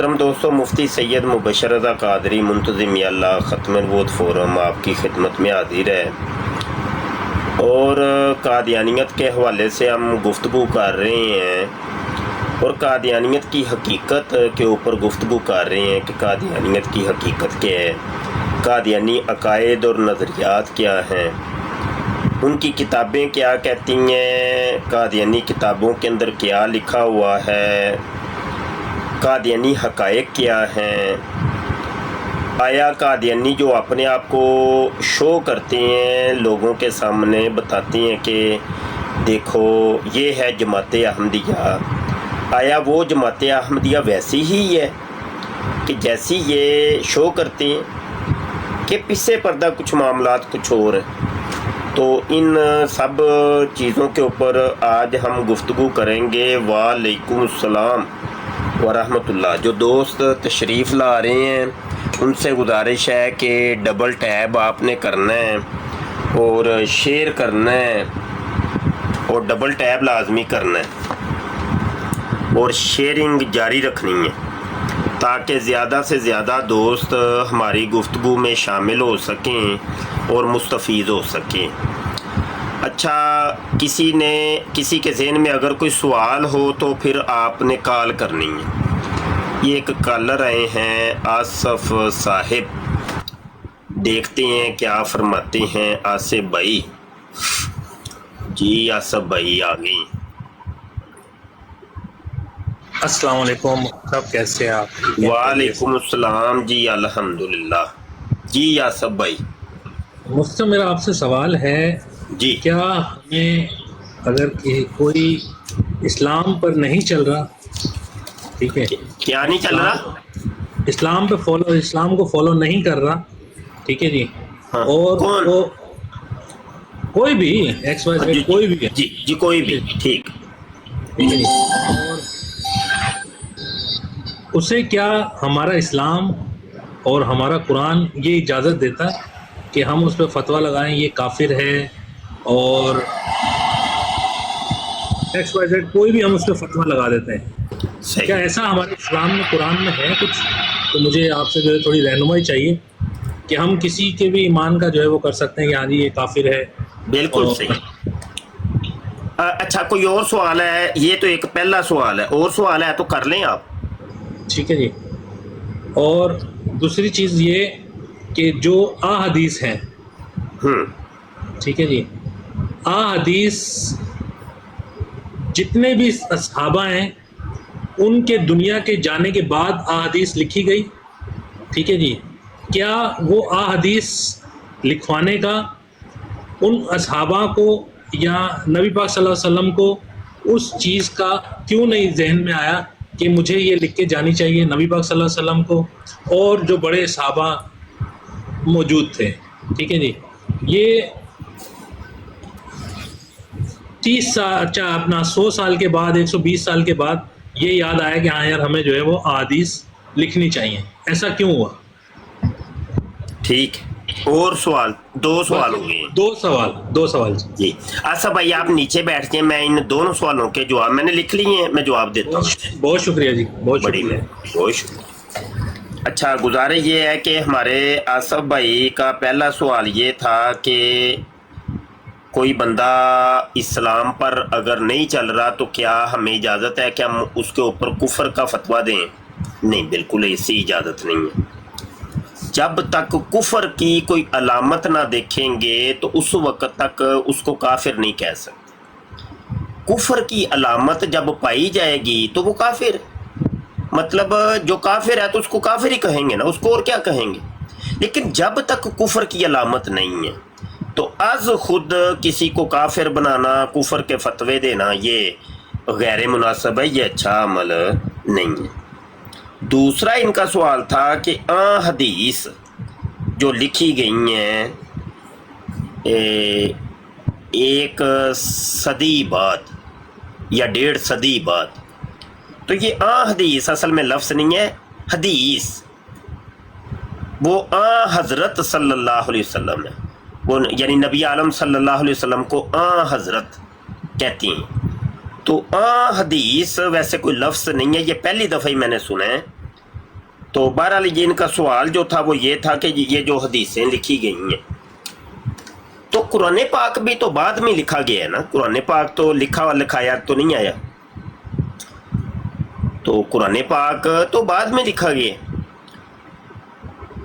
محترم دوستوں، مفتی سید مبشر رضا قادری منتظم اللہ ختم النبوت فورم آپ کی خدمت میں حاضر ہے، اور قادیانیت کے حوالے سے ہم گفتگو کر رہے ہیں اور قادیانیت کی حقیقت کے اوپر گفتگو کر رہے ہیں کہ قادیانیت کی حقیقت کیا ہے، قادیانی عقائد اور نظریات کیا ہیں، ان کی کتابیں کیا کہتی ہیں، قادیانی کتابوں کے اندر کیا لکھا ہوا ہے، قادیانی حقائق کیا ہیں، آیا قادیانی جو اپنے آپ کو شو کرتے ہیں، لوگوں کے سامنے بتاتے ہیں کہ دیکھو یہ ہے جماعت احمدیہ، آیا وہ جماعت احمدیہ ویسی ہی ہے کہ جیسی یہ شو کرتے ہیں کہ پیچھے پردہ کچھ معاملات کچھ اور ہیں؟ تو ان سب چیزوں کے اوپر آج ہم گفتگو کریں گے۔ وعلیکم السلام ورحمۃ اللہ۔ جو دوست تشریف لا رہے ہیں ان سے گزارش ہے کہ ڈبل ٹیب آپ نے کرنا ہے اور شیئر کرنا ہے، اور ڈبل ٹیب لازمی کرنا ہے اور شیئرنگ جاری رکھنی ہے تاکہ زیادہ سے زیادہ دوست ہماری گفتگو میں شامل ہو سکیں اور مستفید ہو سکیں۔ اچھا، کسی کے ذہن میں اگر کوئی سوال ہو تو پھر آپ نے کال کرنی ہے۔ یہ ایک کالر آئے ہیں آصف صاحب، دیکھتے ہیں کیا فرماتے ہیں آصف بھائی۔ جی آصف بھائی آ گئے۔ السلام علیکم صاحب، کیسے ہیں آپ؟ وعلیکم السلام جی، الحمدللہ۔ جی آصف بھائی۔ مجھ سے میرا آپ سے سوال ہے، جی کیا ہمیں اگر کوئی اسلام پر نہیں چل رہا، ٹھیک ہے، کیا نہیں چل رہا؟ اسلام کو فالو نہیں کر رہا، ٹھیک ہے جی، ہاں، اور کون؟ وہ کوئی بھی ایکس وائی جی زیڈ کوئی بھی ہے، جی جی کوئی بھی، ٹھیک۔ ٹھیک ہے جی، اور اسے کیا ہمارا اسلام اور ہمارا قرآن یہ اجازت دیتا ہے کہ ہم اس پہ فتویٰ لگائیں یہ کافر ہے، اور ایکس وائی زیڈ کوئی بھی ہم اس پہ فتویٰ لگا دیتے ہیں؟ کیا صحیح۔ ایسا ہمارے اسلام میں قرآن میں ہے کچھ؟ تو مجھے آپ سے جو ہے تھوڑی رہنمائی چاہیے کہ ہم کسی کے بھی ایمان کا جو ہے وہ کر سکتے ہیں کہ ہاں جی یہ کافر ہے۔ بالکل اور صحیح۔ اچھا، کوئی اور سوال ہے؟ یہ تو ایک پہلا سوال ہے، اور سوال ہے تو کر لیں آپ۔ ٹھیک ہے جی، اور دوسری چیز یہ کہ جو احادیث ہیں، ٹھیک ہے جی، احادیث جتنے بھی صحابہ ہیں ان کے دنیا کے جانے کے بعد احادیث لکھی گئی، ٹھیک ہے جی، کیا وہ احادیث لکھوانے کا ان اصحابہ کو یا نبی پاک صلی اللہ علیہ وسلم کو اس چیز کا کیوں نہیں ذہن میں آیا کہ مجھے یہ لکھ کے جانی چاہیے نبی پاک صلی اللہ علیہ وسلم کو اور جو بڑے صحابہ موجود تھے، ٹھیک ہے جی، یہ 30 سال اپنا 100 سال کے بعد 120 سال کے بعد یہ یاد آیا کہ ہاں یار ہمیں جو ہے وہ احادیث لکھنی چاہیے، ایسا کیوں ہوا؟ ٹھیک، اور سوال؟ دو سوال ہو گئے۔ دو سوال جی آصف بھائی آپ نیچے بیٹھ جائیں، میں ان دونوں سوالوں کے جواب میں نے لکھ لیے ہیں، میں جواب دیتا ہوں۔ بہت شکریہ جی، بہت بڑی شکریہ۔ بہت شکریہ۔ اچھا، گزارش یہ ہے کہ ہمارے آصف بھائی کا پہلا سوال یہ تھا کہ کوئی بندہ اسلام پر اگر نہیں چل رہا تو کیا ہمیں اجازت ہے کہ ہم اس کے اوپر کفر کا فتویٰ دیں؟ نہیں، بالکل ایسی اجازت نہیں ہے۔ جب تک کفر کی کوئی علامت نہ دیکھیں گے تو اس وقت تک اس کو کافر نہیں کہہ سکتے۔ کفر کی علامت جب پائی جائے گی تو وہ کافر، مطلب جو کافر ہے تو اس کو کافر ہی کہیں گے نا، اس کو اور کیا کہیں گے۔ لیکن جب تک کفر کی علامت نہیں ہے تو از خود کسی کو کافر بنانا، کفر کے فتوے دینا، یہ غیر مناسب ہے، یہ اچھا عمل نہیں ہے۔ دوسرا ان کا سوال تھا کہ حدیث جو لکھی گئی ہیں 1 صدی بعد یا 1.5 صدی بعد، تو یہ حدیث اصل میں لفظ نہیں ہے، حدیث وہ حضرت صلی اللہ علیہ وسلم ہے، وہ یعنی نبی عالم صلی اللہ علیہ وسلم کو حضرت کہتی ہیں۔ تو حدیث ویسے کوئی لفظ نہیں ہے، یہ پہلی دفعہ ہی میں نے سنا ہے تو بہرحال یہ ان کا سوال جو تھا وہ یہ تھا کہ یہ جو حدیثیں لکھی گئی ہیں تو قرآن پاک بھی تو بعد میں لکھا گیا ہے نا. قرآن پاک تو لکھایا تو نہیں آیا. تو قرآن پاک تو بعد میں لکھا گیا.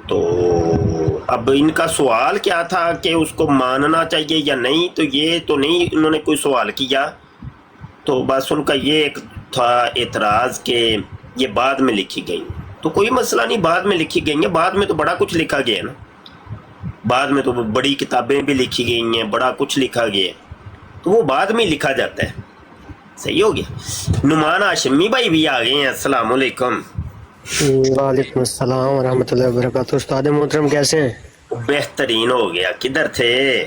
تو اب ان کا سوال کیا تھا کہ اس کو ماننا چاہیے یا نہیں, تو یہ تو نہیں انہوں نے کوئی سوال کیا. تو بس ان کا یہ ایک تھا اعتراض کہ یہ بعد میں لکھی گئی. تو کوئی مسئلہ نہیں, بعد میں لکھی گئی ہیں. بعد میں تو بڑا کچھ لکھا گیا ہے نا. بعد میں تو بڑی کتابیں بھی لکھی گئی ہیں, بڑا کچھ لکھا گیا ہے. تو وہ بعد میں لکھا جاتا ہے. صحیح ہو گیا. نعمان ہاشمی بھائی بھی آ گئے ہیں. السلام علیکم. وعلیکم السلام ورحمۃ اللہ وبرکاتہ. استاد محترم کیسے ہیں؟ بہترین ہو گیا. کدھر تھے؟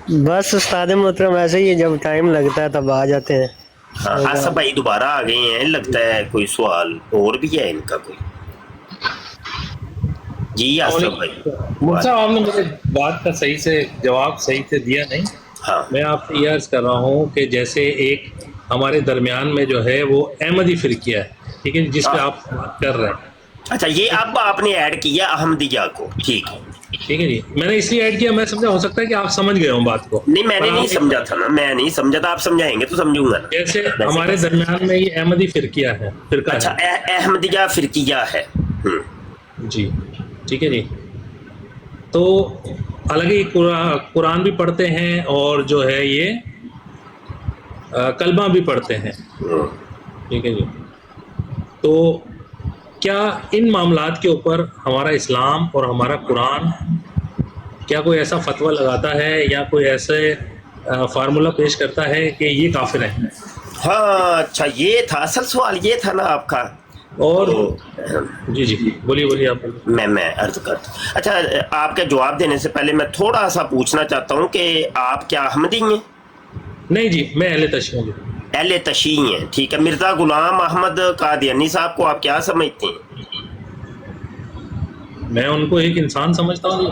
بس استاد محترم ایسے ہی ہے, جب ٹائم لگتا ہے تب آ جاتے ہیں. ہاں آصف بھائی دوبارہ آ گئے ہیں. لگتا ہے کوئی سوال اور بھی ہے ان کا کوئی. جی آصف بھائی. صاحب آپ نے مجھے بات کا صحیح سے جواب صحیح سے دیا نہیں. ہاں میں آپ سے یہ عرض کر رہا ہوں کہ جیسے ایک ہمارے درمیان میں جو ہے وہ احمدی فرقیہ ہے, ٹھیک ہے, جس پہ آپ بات کر رہے ہیں. اچھا, یہ اب آپ نے ایڈ کیا احمدیہ کو. ٹھیک ہے, ٹھیک ہے جی. میں نے اس لیے ایڈ کیا, میں سمجھا ہو سکتا ہے کہ آپ سمجھ گئے ہوں بات کو. نہیں میں نے نہیں سمجھا تھا نا. میں نہیں سمجھا تھا, آپ سمجھائیں گے تو سمجھوں گا نا. جیسے ہمارے درمیان میں یہ احمدی فرقیہ ہے, فرقہ اچھا ہے. احمدیہ فرقیہ ہے. جی ٹھیک ہے جی. تو حالانکہ قرآن بھی پڑھتے ہیں اور جو ہے یہ کلمہ بھی پڑھتے ہیں, ٹھیک ہے جی. تو کیا ان معاملات کے اوپر ہمارا اسلام اور ہمارا قرآن کیا کوئی ایسا فتویٰ لگاتا ہے یا کوئی ایسے فارمولہ پیش کرتا ہے کہ یہ کافر ہیں؟ ہاں اچھا, یہ تھا اصل سوال, یہ تھا نا آپ کا. اور جی جی بولیے آپ. میں عرض کرتا ہوں. اچھا, آپ کے جواب دینے سے پہلے میں تھوڑا سا پوچھنا چاہتا ہوں کہ آپ کیا احمدی ہیں؟ نہیں جی, میں اہل تشیع ہوں. اہل تشیع ہیں, ٹھیک ہے. مرزا غلام احمد قادیانی صاحب کو آپ کیا سمجھتے ہیں؟ میں ان کو ایک انسان سمجھتا ہوں.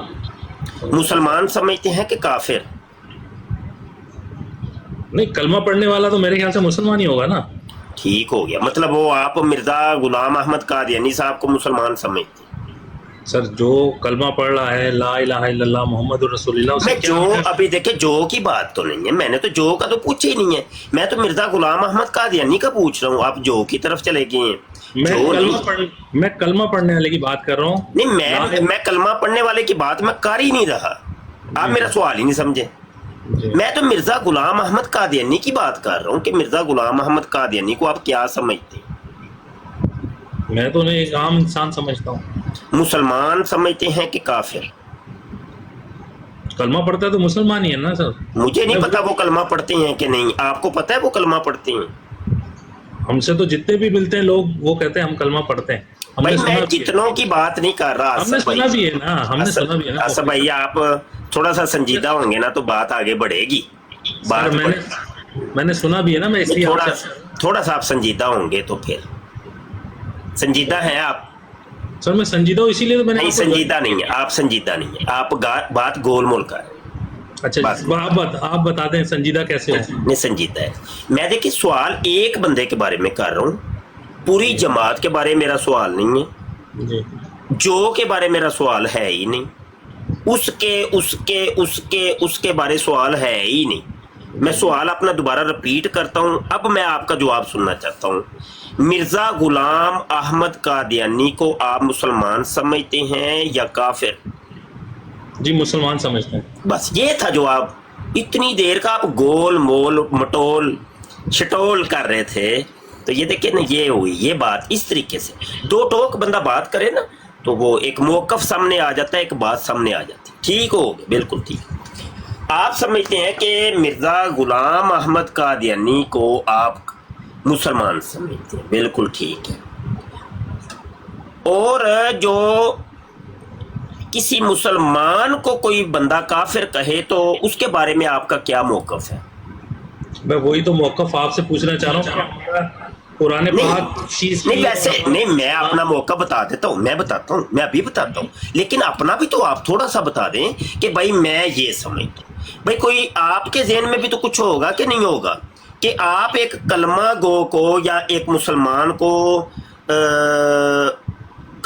مسلمان سمجھتے ہیں کہ کافر؟ نہیں, کلمہ پڑھنے والا تو میرے خیال سے مسلمان ہی ہوگا نا. ٹھیک ہو گیا, مطلب وہ آپ مرزا غلام احمد قادیانی صاحب کو مسلمان سمجھتے ہیں. سر جو کلمہ پڑھ رہا ہے لا الہ الا اللہ محمد رسول اللہ, میں جو ابھی دیکھیں جو کی بات تو نہیں ہے, میں نے تو جو کا تو پوچھا ہی نہیں ہے. میں تو مرزا غلام احمد قادیانی کا پوچھ رہا ہوں, آپ جو کی طرف چلے گئے ہیں. میں کلمہ پڑھنے والے کی بات کر رہا ہوں. نہیں, میں کلمہ پڑھنے والے کی بات میں کر ہی نہیں رہا. آپ میرا سوال ہی نہیں سمجھے. میں تو مرزا غلام احمد قادیانی کی بات کر رہا ہوں کہ مرزا غلام احمد قادیانی کو آپ کیا سمجھتے ہیں؟ میں تو انہیں ایک عام انسان سمجھتا ہوں. مسلمان سمجھتے ہیں کہ کافر؟ کلمہ پڑھتا ہے تو مسلمان ہی ہے نا سر. مجھے نہیں پتا وہ کلمہ پڑھتے ہیں کہ نہیں. آپ کو پتا ہے وہ کلمہ پڑھتے ہیں؟ ہم سے تو جتنے بھی ملتے ہیں لوگ وہ کہتے ہیں ہم کلمہ پڑھتے ہیں. بھائی میں جتنوں کی بات نہیں کر رہا. ہم نے سنا بھی ہے نا, ہم نے سنا بھی ہے نا. اصل بھائی آپ تھوڑا سا سنجیدہ ہوں گے نا تو بات آگے بڑھے گی. میں نے سنا بھی ہے نا, میں اس لیے تھوڑا سا آپ سنجیدہ ہوں گے تو پھر. سنجیدہ ہیں آپ؟ سر میں سنجیدہ ہوں, اسی لیے تو میں نے. نہیں سنجیدہ نہیں ہے آپ, سنجیدہ نہیں ہے آپ, بات گول مول کا ہے. اچھا آپ بتا دیں سنجیدہ کیسے ہو. نہیں سنجیدہ ہے. میں دیکھیں سوال ایک بندے کے بارے میں کر رہا ہوں, پوری جماعت کے بارے میں میرا سوال نہیں ہے. جی. جو کے بارے میرا سوال ہے ہی نہیں. اس کے بارے سوال ہے ہی نہیں. میں سوال اپنا دوبارہ رپیٹ کرتا ہوں. اب میں آپ کا جواب سننا چاہتا ہوں. مرزا غلام احمد قادیانی کو آپ مسلمان سمجھتے ہیں یا کافر؟ جی مسلمان سمجھتے ہیں. بس یہ تھا جواب. اتنی دیر کا آپ گول مول مٹول شٹول کر رہے تھے. تو یہ دیکھیں نا, یہ ہوئی یہ بات. اس طریقے سے دو ٹوک بندہ بات کرے نا تو وہ ایک موقف سامنے آ جاتا ہے, ایک بات سامنے آ جاتی ہے. ٹھیک ہو گیا, بالکل ٹھیک. آپ سمجھتے ہیں کہ مرزا غلام احمد قادیانی کو آپ مسلمان سمجھتے ہیں, بالکل ٹھیک ہے. اور جو کسی مسلمان کو کوئی بندہ کافر کہے تو اس کے بارے میں آپ کا کیا موقف ہے؟ میں وہی تو موقف آپ سے پوچھنا چاہ رہا ہوں. قرآن پاک نہیں ویسے نہیں, میں اپنا موقع بتا دیتا ہوں. میں بتاتا ہوں, میں ابھی بتاتا ہوں. لیکن اپنا بھی تو آپ تھوڑا سا بتا دیں کہ بھائی میں یہ سمجھتا ہوں. بھائی کوئی آپ کے ذہن میں بھی تو کچھ ہوگا کہ نہیں ہوگا کہ آپ ایک کلمہ گو کو یا ایک مسلمان کو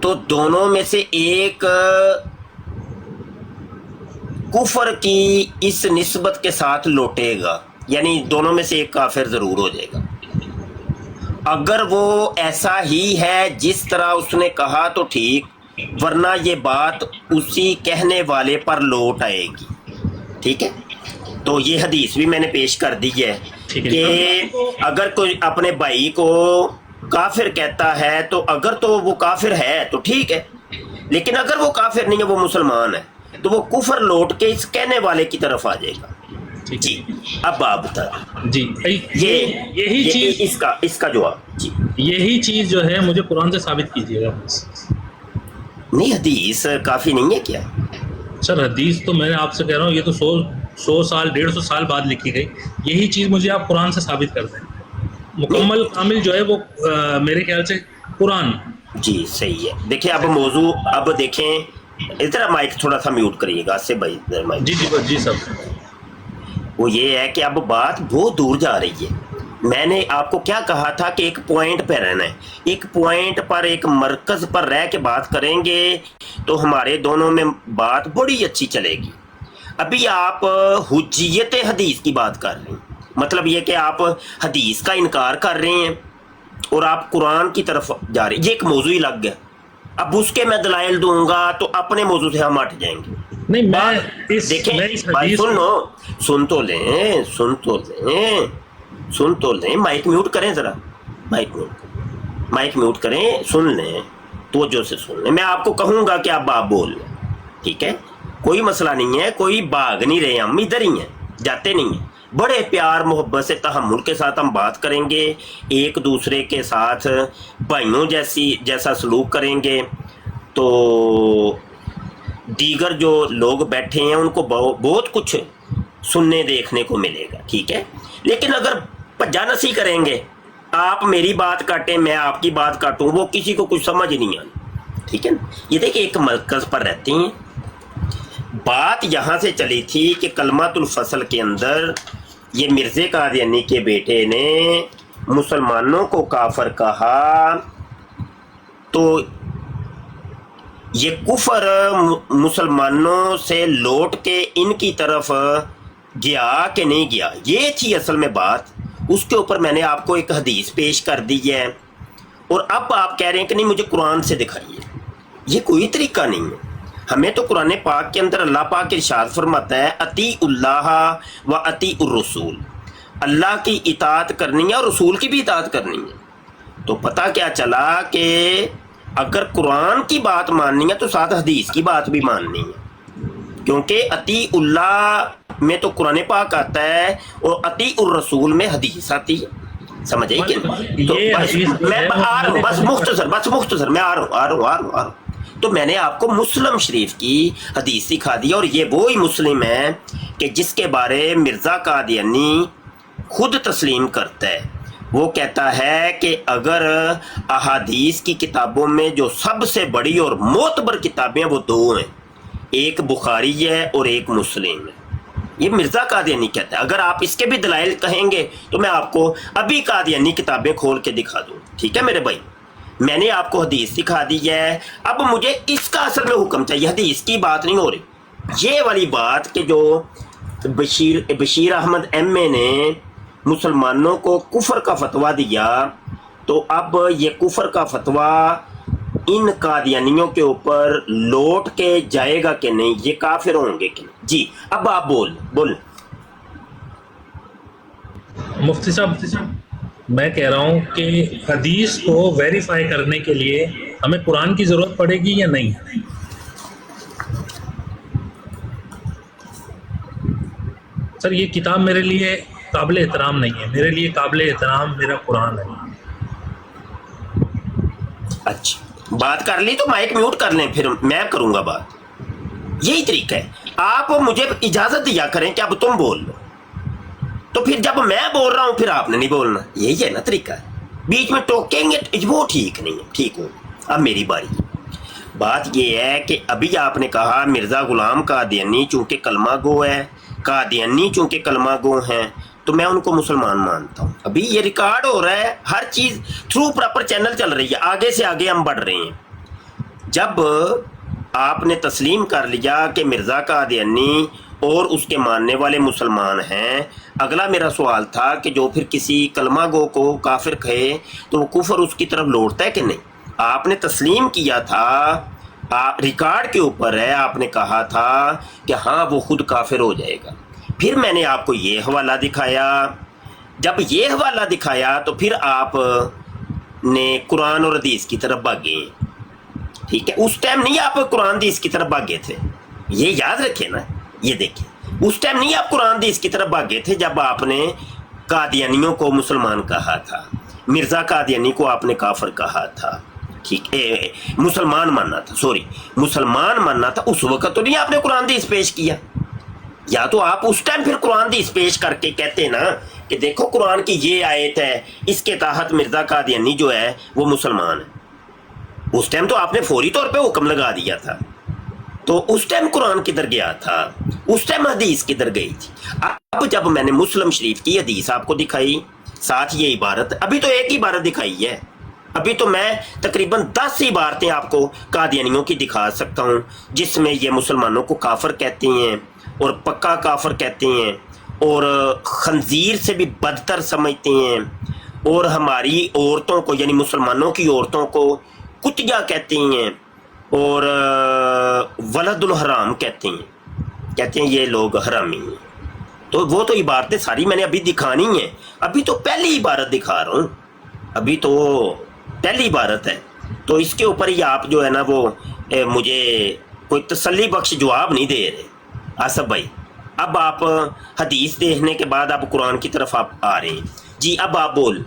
تو دونوں میں سے ایک کفر کی اس نسبت کے ساتھ لوٹے گا، یعنی دونوں میں سے ایک کافر ضرور ہو جائے گا۔ اگر وہ ایسا ہی ہے جس طرح اس نے کہا تو ٹھیک، ورنہ یہ بات اسی کہنے والے پر لوٹ آئے گی، ٹھیک ہے؟ تو یہ حدیث بھی میں نے پیش کر دی ہے کہ اگر کوئی اپنے بھائی کو کافر کہتا ہے تو اگر تو وہ کافر ہے تو ٹھیک ہے، لیکن اگر وہ کافر نہیں ہے، وہ مسلمان ہے، تو وہ کفر لوٹ کے اس کہنے والے کی طرف آ جائے گا۔ جی اب آپ بتا جی یہی چیز اس کا جواب جی یہی چیز جو ہے مجھے قرآن سے ثابت کیجیے گا۔ نہیں، حدیث کافی نہیں ہے کیا؟ سر حدیث تو میں آپ سے کہہ رہا ہوں، یہ تو 100 سال 150 سال بعد لکھی گئی، یہی چیز مجھے آپ قرآن سے ثابت کر دیں۔ مکمل کامل جو ہے وہ میرے خیال سے قرآن۔ جی صحیح ہے۔ دیکھیں اب موضوع، اب دیکھیں ادھر مائک تھوڑا سا میوٹ کریے گا سے بھائی، مائک جی سر۔ وہ یہ ہے کہ اب بات بہت دور جا رہی ہے۔ میں نے آپ کو کیا کہا تھا کہ ایک پوائنٹ پہ رہنا ہے، ایک پوائنٹ پر، ایک مرکز پر رہ کے بات کریں گے تو ہمارے دونوں میں بات بڑی اچھی چلے گی۔ ابھی آپ حجیت حدیث کی بات کر رہے ہیں، مطلب یہ کہ آپ حدیث کا انکار کر رہے ہیں اور آپ قرآن کی طرف جا رہے ہیں، یہ ایک موضوع ہی لگ گیا۔ اب اس کے میں دلائل دوں گا تو اپنے موضوع سے ہم ہٹ جائیں گے۔ نہیں، میں دیکھیں بھائی، سن تو لیں، مائک میوٹ کریں ذرا، مائک میوٹ کریں، سن لیں، توجہ سے سن لیں۔ میں آپ کو کہوں گا کہ آپ بول لیں، ٹھیک ہے؟ کوئی مسئلہ نہیں ہے، کوئی بھاگ نہیں رہے، ہم ادھر ہی ہیں، جاتے نہیں ہیں۔ بڑے پیار محبت سے تحمل کے ساتھ ہم بات کریں گے، ایک دوسرے کے ساتھ بھائیوں جیسا سلوک کریں گے، تو دیگر جو لوگ بیٹھے ہیں ان کو بہت کچھ سننے دیکھنے کو ملے گا، ٹھیک ہے؟ لیکن اگر پجانسی کریں گے، آپ میری بات کاٹیں، میں آپ کی بات کاٹوں، وہ کسی کو کچھ سمجھ نہیں آنا، ٹھیک ہے نا؟ یہ دیکھیں ایک مرکز پر رہتے ہیں۔ بات یہاں سے چلی تھی کہ کلمۃ الفصل کے اندر یہ مرزا قادیانی کے بیٹے نے مسلمانوں کو کافر کہا، تو یہ کفر مسلمانوں سے لوٹ کے ان کی طرف گیا کہ نہیں گیا، یہ تھی اصل میں بات۔ اس کے اوپر میں نے آپ کو ایک حدیث پیش کر دی ہے، اور اب آپ کہہ رہے ہیں کہ نہیں مجھے قرآن سے دکھائیے۔ یہ کوئی طریقہ نہیں ہے۔ ہمیں تو قرآن پاک کے اندر اللہ پاک ارشاد فرماتا ہے اطیع اللہ و اطیع الرسول، اللہ کی اطاعت کرنی ہے اور رسول کی بھی اطاعت کرنی ہے۔ تو پتہ کیا چلا کہ اگر قرآن کی بات ماننی ہے تو ساتھ حدیث کی بات بھی ماننی ہے، کیونکہ اطیع اللہ میں تو قرآن پاک آتا ہے اور اطیع الرسول میں حدیث آتی ہے، سمجھ آئی کہ نہیں؟ تو میں آ رہا ہوں، بس مختصر میں آ رہا ہوں۔ تو میں نے آپ کو مسلم شریف کی حدیث سکھا دی، اور یہ وہی مسلم ہے کہ جس کے بارے مرزا قادیانی خود تسلیم کرتا ہے۔ وہ کہتا ہے کہ اگر احادیث کی کتابوں میں جو سب سے بڑی اور معتبر کتابیں وہ دو ہیں، ایک بخاری ہے اور ایک مسلم ہے، یہ مرزا قادیانی کہتا ہے۔ اگر آپ اس کے بھی دلائل کہیں گے تو میں آپ کو ابھی قادیانی کتابیں کھول کے دکھا دوں، ٹھیک ہے میرے بھائی؟ میں نے آپ کو حدیث سکھا دی ہے، اب مجھے اس کا اصل میں حکم چاہیے، حدیث کی بات نہیں ہو رہی۔ یہ والی بات کہ جو بشیر احمد ایم اے نے مسلمانوں کو کفر کا فتویٰ دیا، تو اب یہ کفر کا فتویٰ ان قادیانیوں کے اوپر لوٹ کے جائے گا کہ نہیں، یہ کافر ہوں گے کہ نہیں؟ جی اب آپ بول مفتی صاحب، میں کہہ رہا ہوں کہ حدیث کو ویریفائی کرنے کے لیے ہمیں قرآن کی ضرورت پڑے گی یا نہیں؟ سر یہ کتاب میرے لیے قابل احترام نہیں ہے، میرے لیے قابل احترام میرا قرآن ہے۔ اچھا بات کر لی تو مائک میوٹ کر لیں، پھر میں کروں گا بات، یہی طریقہ ہے۔ آپ مجھے اجازت دیا کریں کہ اب تم بول لو، تو پھر جب میں بول رہا ہوں پھر آپ نے نہیں بولنا، یہی ہے نا طریقہ ہے۔ بیچ میں ٹوکیں گے وہ ٹھیک نہیں ہے، ٹھیک ہو؟ اب میری باری۔ بات یہ ہے کہ ابھی آپ نے کہا مرزا غلام قادیانی چونکہ کلمہ گو ہے، قادیانی چونکہ کلمہ گو ہیں، تو میں ان کو مسلمان مانتا ہوں۔ ابھی یہ ریکارڈ ہو رہا ہے، ہر چیز تھرو پراپر چینل چل رہی ہے، آگے سے آگے ہم بڑھ رہے ہیں۔ جب آپ نے تسلیم کر لیا کہ مرزا قادیانی اور اس کے ماننے والے مسلمان ہیں، اگلا میرا سوال تھا کہ جو پھر کسی کلمہ گو کو کافر کہے تو وہ کفر اس کی طرف لوٹتا ہے کہ نہیں؟ آپ نے تسلیم کیا تھا، ریکارڈ کے اوپر ہے، آپ نے کہا تھا کہ ہاں وہ خود کافر ہو جائے گا۔ پھر میں نے آپ کو یہ حوالہ دکھایا، جب یہ حوالہ دکھایا تو پھر آپ نے قرآن اور حدیث کی طرف بھاگے، ٹھیک ہے؟ اس ٹائم نہیں آپ قرآن حدیث کی طرف بھاگے تھے، یہ یاد رکھیں نا، یہ دیکھیں اس ٹائم نہیں آپ قرآن حدیث کی طرف بھاگے تھے جب آپ نے قادیانیوں کو مسلمان کہا تھا، مرزا قادیانی کو آپ نے کافر کہا تھا، ٹھیک ہے؟ مسلمان ماننا تھا، مسلمان ماننا تھا، اس وقت تو نہیں آپ نے قرآن حدیث پیش کیا؟ یا تو آپ اس ٹائم پھر قرآن حدیث پیش کر کے کہتے نا کہ دیکھو قرآن کی یہ آیت ہے، اس کے تحت مرزا قادیانی جو ہے وہ مسلمان ہے۔ اس ٹائم تو آپ نے فوری طور پہ حکم لگا دیا تھا، تو اس ٹائم قرآن کدھر گیا تھا؟ اس ٹائم حدیث کدھر گئی تھی؟ اب جب میں نے مسلم شریف کی حدیث آپ کو دکھائی، ساتھ یہ عبارت، ابھی تو ایک عبارت دکھائی ہے، ابھی تو میں تقریباً 10 عبارتیں آپ کو قادیانیوں کی دکھا سکتا ہوں جس میں یہ مسلمانوں کو کافر کہتے ہیں اور پکا کافر کہتے ہیں اور خنزیر سے بھی بدتر سمجھتے ہیں، اور ہماری عورتوں کو یعنی مسلمانوں کی عورتوں کو کتیا کہتے ہیں، اور ولد الحرام کہتے ہیں یہ لوگ حرامی ہیں۔ تو وہ تو عبارتیں ساری میں نے ابھی دکھانی ہیں، ابھی تو پہلی عبارت دکھا رہا ہوں، ابھی تو پہلی عبارت ہے، تو اس کے اوپر ہی آپ جو ہے نا وہ مجھے کوئی تسلی بخش جواب نہیں دے رہے آصف بھائی۔ اب آپ حدیث دیکھنے کے بعد آپ قرآن کی طرف آپ آ رہے ہیں، جی اب آپ بول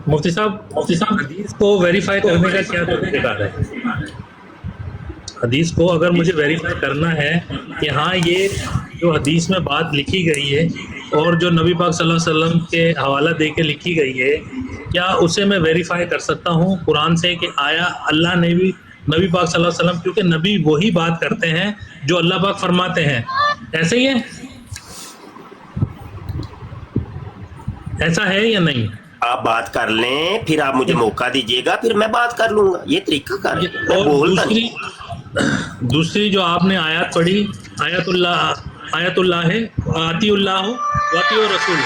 مفتی صاحب حدیث کو ویریفائی کرنے کا کیا طریقہ ہے؟ حدیث کو اگر مجھے ویریفائی کرنا ہے کہ ہاں یہ جو حدیث میں بات لکھی گئی ہے اور جو نبی پاک صلی اللہ علیہ وسلم کے حوالہ دے کے لکھی گئی ہے، کیا اسے میں ویریفائی کر سکتا ہوں قرآن سے کہ آیا اللہ نے بھی نبی پاک صلی اللہ علیہ وسلم، کیونکہ نبی وہی بات کرتے ہیں جو اللہ پاک فرماتے ہیں، ایسے ہی ہے؟ ایسا ہے یا نہیں؟ آپ بات کر لیں، پھر آپ مجھے موقع دیجیے گا، پھر میں بات کر لوں گا، یہ طریقہ کار ہے، میں اور بولتا دوسری جو آپ نے آیات پڑھی، آیت اللہ ہے آتی اللہ واتی رسول،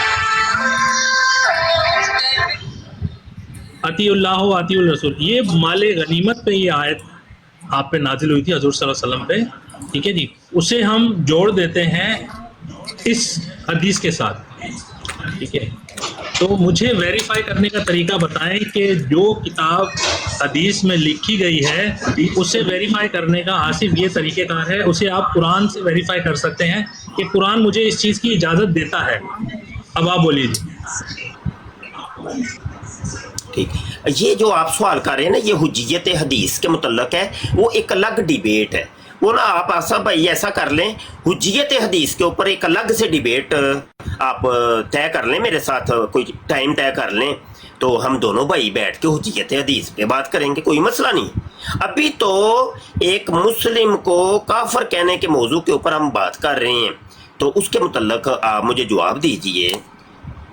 اطیع اللہ و اطیع الرسول، یہ مال غنیمت پہ یہ آیت آپ پہ نازل ہوئی تھی حضور صلی اللہ علیہ وسلم پہ، ٹھیک ہے جی، اسے ہم جوڑ دیتے ہیں اس حدیث کے ساتھ، ٹھیک ہے؟ تو مجھے ویریفائی کرنے کا طریقہ بتائیں کہ جو کتاب حدیث میں لکھی گئی ہے اسے ویریفائی کرنے کا آصف یہ طریقہ کار ہے، اسے آپ قرآن سے ویریفائی کر سکتے ہیں کہ قرآن مجھے اس چیز کی اجازت دیتا ہے۔ اب آپ بولیے جی۔ ٹھیک، یہ جو آپ سوال کر رہے ہیں نا یہ حجیت حدیث کے متعلق ہے، وہ ایک الگ ڈیبیٹ ہے، وہ نا آپ آصف بھائی ایسا کر لیں، حجیت حدیث کے اوپر ایک الگ سے ڈیبیٹ آپ طے کر لیں، میرے ساتھ کوئی ٹائم طے کر لیں، تو ہم دونوں بھائی بیٹھ کے حجیت حدیث پہ بات کریں گے، کوئی مسئلہ نہیں۔ ابھی تو ایک مسلم کو کافر کہنے کے موضوع کے اوپر ہم بات کر رہے ہیں، تو اس کے متعلق آپ مجھے جواب دیجئے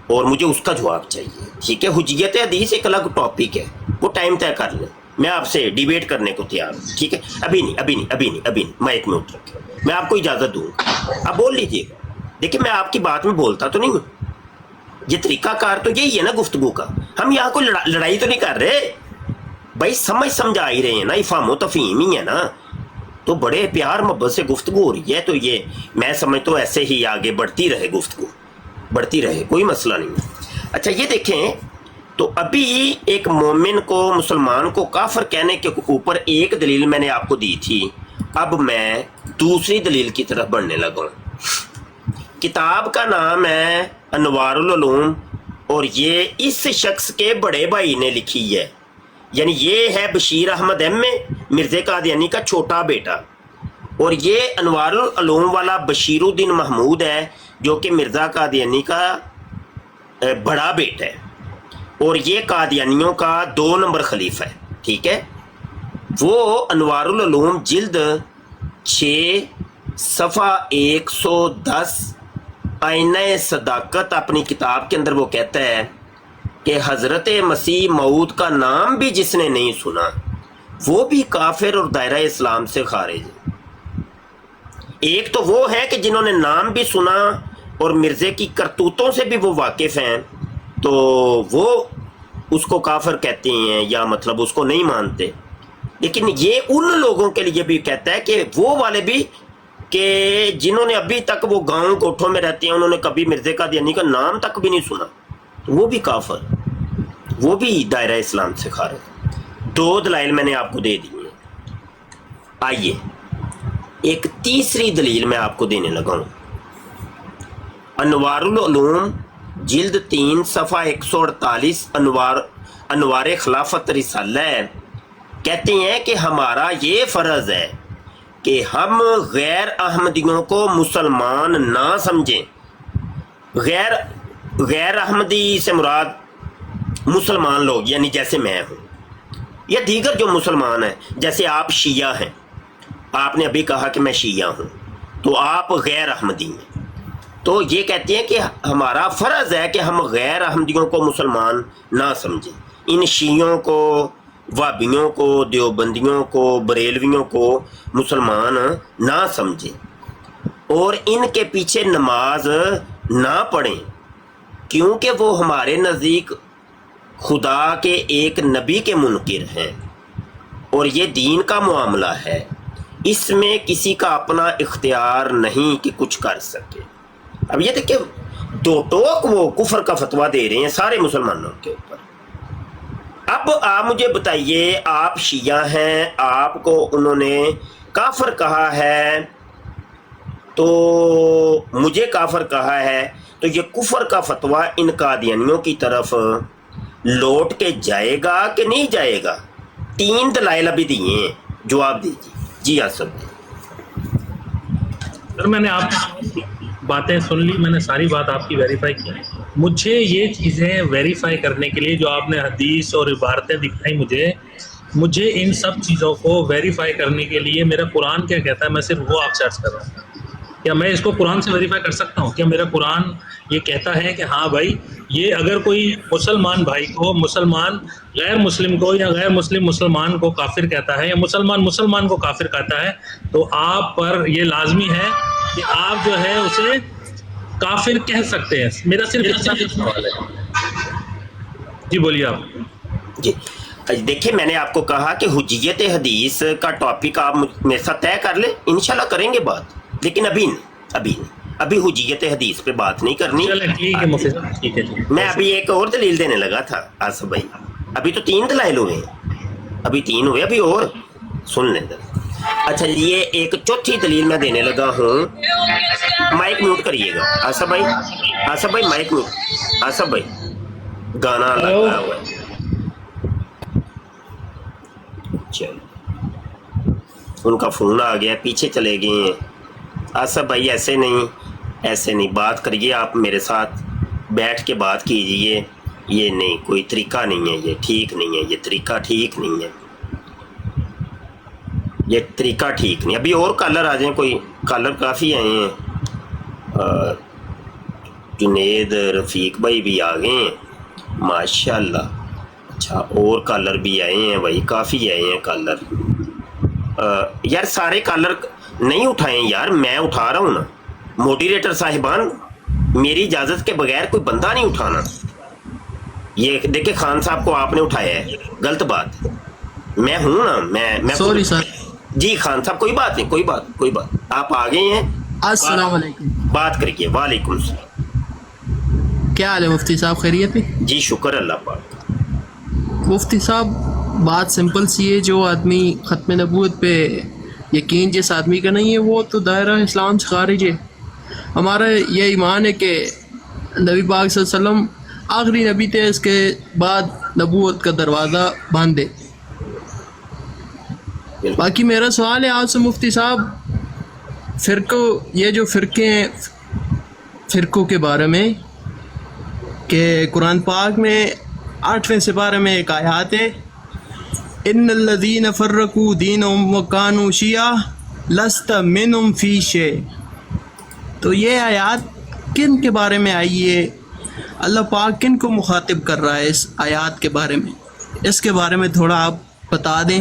اور مجھے اس کا جواب چاہیے، ٹھیک ہے؟ حجیت حدیث ایک الگ ٹاپک ہے، وہ ٹائم طے کر لیں، میں آپ سے ڈیبیٹ کرنے کو تیار ہوں، ٹھیک ہے؟ ابھی نہیں، میں ایک منٹ رکھیں، میں آپ کو اجازت دوں گا، آپ بول لیجیے گا۔ دیکھیں میں آپ کی بات میں بولتا تو نہیں ہوں، یہ طریقہ کار تو یہی ہے نا گفتگو کا، ہم یہاں کوئی لڑائی تو نہیں کر رہے بھائی، سمجھا ہی رہے ہیں نا، افہام و تفہیم ہی ہے نا، تو بڑے پیار محبت سے گفتگو ہو رہی ہے، تو یہ میں سمجھتا ہوں ایسے ہی آگے بڑھتی رہے، گفتگو بڑھتی رہے، کوئی مسئلہ نہیں ہے۔ اچھا یہ دیکھیں، تو ابھی ایک مومن کو، مسلمان کو کافر کہنے کے اوپر ایک دلیل میں نے آپ کو دی تھی، اب میں دوسری دلیل کی طرف بڑھنے لگا ہوں۔ کتاب کا نام ہے انوار العلوم، اور یہ اس شخص کے بڑے بھائی نے لکھی ہے، یعنی یہ ہے بشیر احمد ایم اے، مرزا قادیانی کا چھوٹا بیٹا، اور یہ انوار العلوم والا بشیر الدین محمود ہے جو کہ مرزا قادیانی کا بڑا بیٹا ہے، اور یہ قادیانیوں کا 2 نمبر خلیفہ ہے، ٹھیک ہے؟ وہ انوار العلوم جلد 6 صفحہ 110 آئینہ صداقت اپنی کتاب کے اندر وہ کہتا ہے کہ حضرت مسیح موعود کا نام بھی جس نے نہیں سنا وہ بھی کافر اور دائرہ اسلام سے خارج ہے۔ ایک تو وہ ہے کہ جنہوں نے نام بھی سنا اور مرزے کی کرتوتوں سے بھی وہ واقف ہیں، تو وہ اس کو کافر کہتے ہیں یا مطلب اس کو نہیں مانتے۔ لیکن یہ ان لوگوں کے لیے بھی کہتا ہے کہ وہ والے بھی کہ جنہوں نے ابھی تک وہ گاؤں کوٹھوں میں رہتے ہیں، انہوں نے کبھی مرزا قادیانی کا نام تک بھی نہیں سنا، وہ بھی کافر، وہ بھی دائرہ اسلام سے خارج۔ دو دلائل میں نے آپ کو دے دی ہیں۔ آئیے ایک تیسری دلیل میں آپ کو دینے لگا ہوں۔ انوار العلوم جلد 3 صفحہ 148 انوار خلافت رسالہ ہے، کہتے ہیں کہ ہمارا یہ فرض ہے کہ ہم غیر احمدیوں کو مسلمان نہ سمجھیں۔ غیر احمدی سے مراد مسلمان لوگ، یعنی جیسے میں ہوں یا دیگر جو مسلمان ہیں، جیسے آپ شیعہ ہیں، آپ نے ابھی کہا کہ میں شیعہ ہوں، تو آپ غیر احمدی ہیں، تو یہ کہتے ہیں کہ ہمارا فرض ہے کہ ہم غیر احمدیوں کو مسلمان نہ سمجھیں، ان شیعوں کو، وہابیوں کو، دیوبندیوں کو، بریلویوں کو مسلمان نہ سمجھیں اور ان کے پیچھے نماز نہ پڑھیں، کیونکہ وہ ہمارے نزدیک خدا کے ایک نبی کے منکر ہیں اور یہ دین کا معاملہ ہے، اس میں کسی کا اپنا اختیار نہیں کہ کچھ کر سکے۔ اب یہ دیکھیں دو ٹوک وہ کفر کا فتویٰ دے رہے ہیں سارے مسلمانوں کے اوپر۔ اب آپ مجھے بتائیے، آپ شیعہ ہیں، آپ کو انہوں نے کافر کہا ہے، تو مجھے کافر کہا ہے، تو یہ کفر کا فتویٰ ان قادیانیوں کی طرف لوٹ کے جائے گا کہ نہیں جائے گا؟ 3 دلائل ابھی دیے ہیں، جواب دیجیے۔ جی آصف جی۔ سر میں نے آپ کی باتیں سن لی، میں نے ساری بات آپ کی ویریفائی کی۔ مجھے یہ چیزیں ویریفائی کرنے کے لیے جو آپ نے حدیث اور عبارتیں دکھائی مجھے ان سب چیزوں کو ویریفائی کرنے کے لیے میرا قرآن کیا کہتا ہے، میں صرف وہ آپ سرچ کر رہا ہوں۔ کیا میں اس کو قرآن سے ویریفائی کر سکتا ہوں؟ کیا میرا قرآن یہ کہتا ہے کہ ہاں بھائی، یہ اگر کوئی مسلمان بھائی کو مسلمان غیر مسلم کو یا غیر مسلم مسلمان کو کافر کہتا ہے یا مسلمان کو کافر کہتا ہے، تو آپ پر یہ لازمی ہے کہ آپ جو ہے اسے کافر کہہ سکتے ہیں۔ میرا صرف اتنا سوال ہے۔ جی بولیے آپ۔ جی دیکھیں، میں نے آپ کو کہا کہ حجیت حدیث کا ٹاپک آپ میرے ساتھ طے کر لیں، انشاءاللہ کریں گے بات، لیکن ابھی حجیت حدیث پہ بات نہیں کرنی۔ ٹھیک ہے مفتی صاحب، ٹھیک ہے جی۔ میں ابھی ایک اور دلیل دینے لگا تھا آصف بھائی، ابھی تو 3 دلائل ہوئے ہیں، ابھی 3 ہوئے، ابھی اور سن لیں ذرا۔ اچھا یہ ایک چوتھی دلیل میں دینے لگا ہوں۔ مائک میوٹ کریے گا آصف بھائی مائک میوٹ، آصف بھائی گانا لگا ہوا ہے۔ چلو ان کا فون آ گیا، پیچھے چلے گئے ہیں۔ آصف بھائی ایسے نہیں بات کریے، آپ میرے ساتھ بیٹھ کے بات کیجئے، یہ نہیں، کوئی طریقہ نہیں ہے، یہ ٹھیک نہیں ہے، یہ طریقہ ٹھیک نہیں ہے، یہ طریقہ ٹھیک نہیں۔ ابھی اور کالر آ جائیں، کوئی کالر کافی آئے ہیں، جنید رفیق بھائی بھی آ گئے ہیں ماشاءاللہ۔ اچھا اور کالر بھی آئے ہیں بھائی، کافی آئے ہیں کالر۔ یار سارے کالر نہیں اٹھائیں یار، میں اٹھا رہا ہوں نا، موڈیریٹر صاحبان میری اجازت کے بغیر کوئی بندہ نہیں اٹھانا۔ یہ دیکھیں خان صاحب کو آپ نے اٹھایا ہے، غلط بات، میں ہوں نا، میں سوری سر۔ جی خان صاحب کوئی بات نہیں، کوئی بات، آپ آ گئے ہیں، السلام علیکم، بات کریے۔ وعلیکم السلام۔ کیا حال ہے مفتی صاحب، خیریت ہے؟ جی شکر اللہ پاک۔ مفتی صاحب بات سمپل سی ہے، جو آدمی ختم نبوت پہ یقین جس آدمی کا نہیں ہے وہ تو دائرہ اسلام سے خارج ہے۔ ہمارا یہ ایمان ہے کہ نبی پاک صلی اللہ علیہ وسلم آخری نبی تھے، اس کے بعد نبوت کا دروازہ بند ہے۔ باقی میرا سوال ہے آپ سے مفتی صاحب، یہ جو فرقے ہیں، فرقوں کے بارے میں، کہ قرآن پاک میں 8ویں سپارے میں ایک آیات ہے، ان الذین فرقوا دینہم وکانوا شیعا لست منہم فی شیء۔ تو یہ آیات کن کے بارے میں آئی ہے؟ اللہ پاک کن کو مخاطب کر رہا ہے اس آیات کے بارے میں؟ اس کے بارے میں تھوڑا آپ بتا دیں۔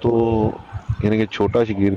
ਤੋਂ ਯਾਨੀ ਕਿ ਛੋਟਾ ਸ਼ਗੀਰਦ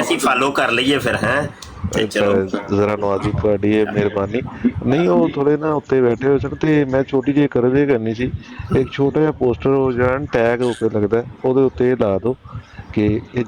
ਅਸੀਂ ਫਾਲੋ ਕਰ ਲਈਏ ਫਿਰ ਹੈ। ਜ਼ਰਾ ਨਵਾਜ਼ੀ ਤੁਹਾਡੀ ਇਹ ਮਿਹਰਬਾਨੀ। ਨਹੀਂ ਉਹ ਥੋੜੇ ਨਾ ਉੱਤੇ ਬੈਠੇ ਹੋਏ ਸਨ ਤੇ ਮੈਂ ਛੋਟੀ ਜਿਹੀ ਕਰਜ਼ੇ ਕਰਨੀ ਸੀ, ਇੱਕ ਛੋਟਾ ਜਿਹਾ ਪੋਸਟਰ ਹੋ ਜਾਣ ਟੈਗ ਉੱਤੇ ਲੱਗਦਾ, ਉਹਦੇ ਉੱਤੇ ਇਹ ਲਾ ਦਿਓ ਕਿ ਇਹ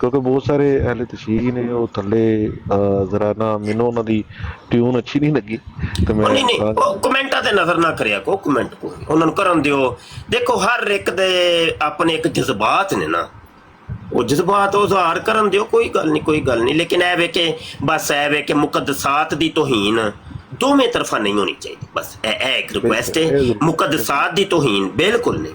ਕਿਉਂਕਿ ਬਹੁਤ ਸਾਰੇ ਅਹਿਲੇ ਤਸ਼ੀਹ ਨੇ ਉਹ ਥੱਲੇ ਜ਼ਰਾ ਨਾ ਮੈਨੂੰ ਉਹਨਾਂ ਦੀ ਟਿਊਨ ਅੱਛੀ ਨਹੀਂ ਲੱਗੀ ਤੇ ਮੈਂ ਨਹੀਂ ਉਹ ਕਮੈਂਟਾਂ ਤੇ ਨਜ਼ਰ ਨਾ ਕਰਿਆ ਕੋ, ਕਮੈਂਟ ਕੋ ਉਹਨਾਂ ਨੂੰ ਕਰਨ ਦਿਓ। ਦੇਖੋ ਹਰ ਇੱਕ ਦੇ ਆਪਣੇ ਇੱਕ ਜਜ਼ਬਾਤ ਨੇ ਨਾ, ਉਹ ਜਜ਼ਬਾਤ ਉਹ ਜ਼ਾਹਰ ਕਰਨ ਦਿਓ, ਕੋਈ ਗੱਲ ਨਹੀਂ, ਲੇਕਿਨ ਇਹ ਵੇ ਕਿ ਬਸ ਇਹ ਵੇ ਕਿ ਮੁਕੱਦਸਾਤ ਦੀ ਤੋਹੀਨ ਦੋਵੇਂ ਤਰਫਾ ਨਹੀਂ ਹੋਣੀ ਚਾਹੀਦੀ, ਬਸ ਇਹ ਇੱਕ ਰਿਕੁਐਸਟ ਹੈ। ਮੁਕੱਦਸਾਤ ਦੀ ਤੋਹੀਨ ਬਿਲਕੁਲ ਨਹੀਂ।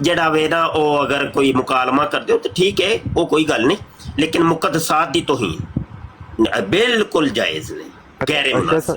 ਜਿਹੜਾ ਵੇ ਨਾ ਉਹ ਅਗਰ ਕੋਈ ਮੁਕਾਲਮਾ ਕਰਦੇ ਹੋ ਤਾਂ ਠੀਕ ਹੈ, ਉਹ ਕੋਈ ਗੱਲ ਨਹੀਂ, ਲੇਕਿਨ ਮੁਕੱਦਸਾਤ ਦੀ ਤੋਹੀਨ ਬਿਲਕੁਲ ਜਾਇਜ਼ ਨਹੀਂ, ਗੈਰ ਮੁਨਾਸਿਬ।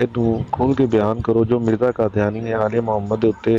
ਇਹਨੂੰ ਖੋਲ ਕੇ ਬਿਆਨ ਕਰੋ ਜੋ ਮਿਰਜ਼ਾ ਕਾਦੀਆਨੀ ਨੇ ਆਲੇ ਮੁਹੰਮਦ ਦੇ ਉੱਤੇ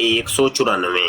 194,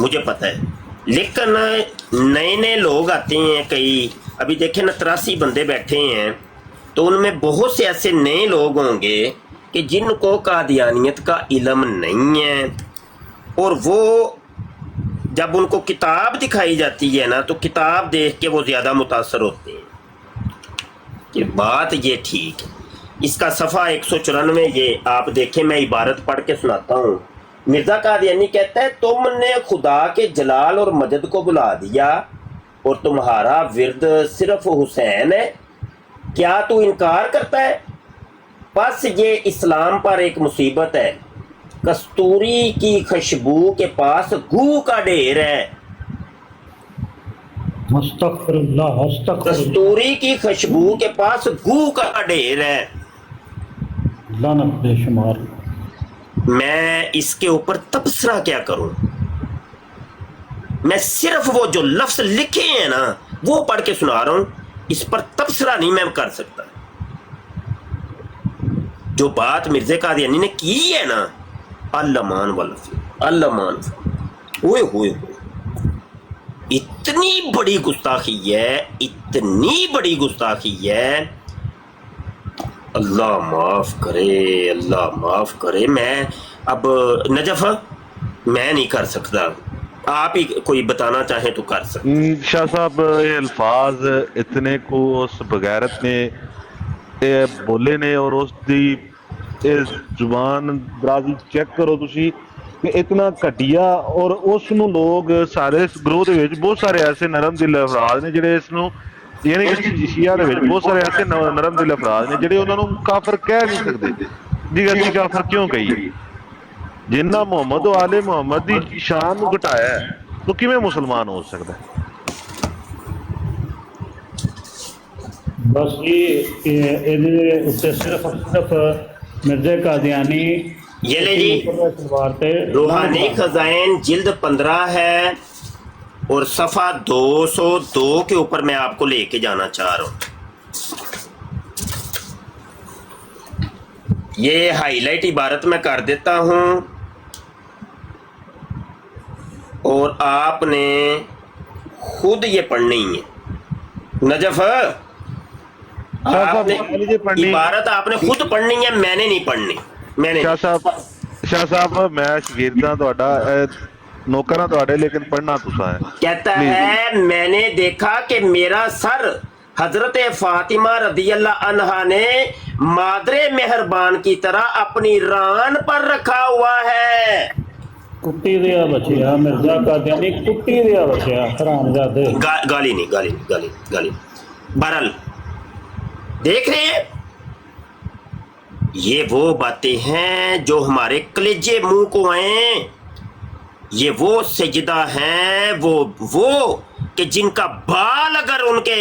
مجھے پتہ ہے، لیکن نئے نئے لوگ آتے ہیں کئی، ابھی دیکھیں نا 83 بندے بیٹھے ہیں، تو ان میں بہت سے ایسے نئے لوگ ہوں گے کہ جن کو قادیانیت کا علم نہیں ہے، اور وہ جب ان کو کتاب دکھائی جاتی ہے نا تو کتاب دیکھ کے وہ زیادہ متاثر ہوتے ہیں کہ بات یہ ٹھیک ہے۔ اس کا صفحہ 194 یہ آپ دیکھیں، میں عبارت پڑھ کے سناتا ہوں۔ مرزا قادیانی کہتا ہے تم نے خدا کے جلال اور مجد کو بلا دیا اور تمہارا ورد صرف حسین ہے، کیا تو انکار کرتا ہے؟ بس یہ اسلام پر ایک مصیبت ہے، کستوری کی خوشبو کے پاس گو کا ڈھیر ہے۔ استغفر اللہ استغفر اللہ، کستوری کی خوشبو کے پاس گو کا ڈھیر ہے۔ لعنت بے شمار۔ میں اس کے اوپر تبصرہ کیا کروں؟ میں صرف وہ جو لفظ لکھے ہیں نا وہ پڑھ کے سنا رہا ہوں، اس پر تبصرہ نہیں میں کر سکتا۔ جو بات مرزا قادیانی نے کی ہے نا، المان والفی المان، ہوئے ہوئے اتنی بڑی گستاخی ہے، اتنی بڑی گستاخی ہے، اللہ معاف کرے، اللہ معاف کرے۔ میں اب نجف میں نہیں کر سکتا، آپ ہی کوئی بتانا چاہیں تو کر سکتے۔ شاہ صاحب یہ الفاظ اتنے کو اس بغیرت نے بولے نے، اور اس دی زبان درازی چیک کرو تسی کہ اتنا گھٹیا، اور اس نو لوگ سارے اس گروہ دے وچ بہت سارے ایسے نرم دل افراد نے جڑے اس نو، یعنی کہ شیعہ دے وچ بہت سارے ایسے نرم دل افراد نے جڑے انہاں نو کافر کہہ نہیں سکتے۔ جی اسی کافر کیوں کہیے؟ جنہ محمد و آل محمد دی شان نو گھٹایا ہے تو کیویں مسلمان ہو سکتا ہے؟ بس یہ صرف مرزا قادیانی یہ لے جی، روحانی خزائن جلد 15 ہے اور صفحہ 202 کے اوپر میں آپ کو لے کے جانا چاہ رہا ہوں۔ یہ ہائی لائٹ عبارت میں کر دیتا ہوں، اور آپ نے خود یہ پڑھنی ہے۔ نجف آپ نے عبارت آپ نے خود پڑھنی ہے، میں نے نہیں پڑھنی۔ میں نے شاہ صاحب میں شاگرداں تہاڈا نوکراں تہاڈے، لیکن پڑھنا تساں ہے۔ کہتا ہے میں نے دیکھا کہ میرا سر حضرت فاطمہ رضی اللہ عنہا نے مادر مہربان کی طرح اپنی ران پر رکھا ہوا ہے۔ کٹی دیا بچیا مرزا قادیانی، کٹی دیا بچیا حرامزادے۔ گالی نہیں، گالی نہیں، گالی گالی۔ بہرحال دیکھ رہے ہیں، یہ وہ باتیں ہیں جو ہمارے کلیجے منہ کو آئیں، یہ وہ سجدہ ہیں، وہ کہ جن کا بال اگر ان کے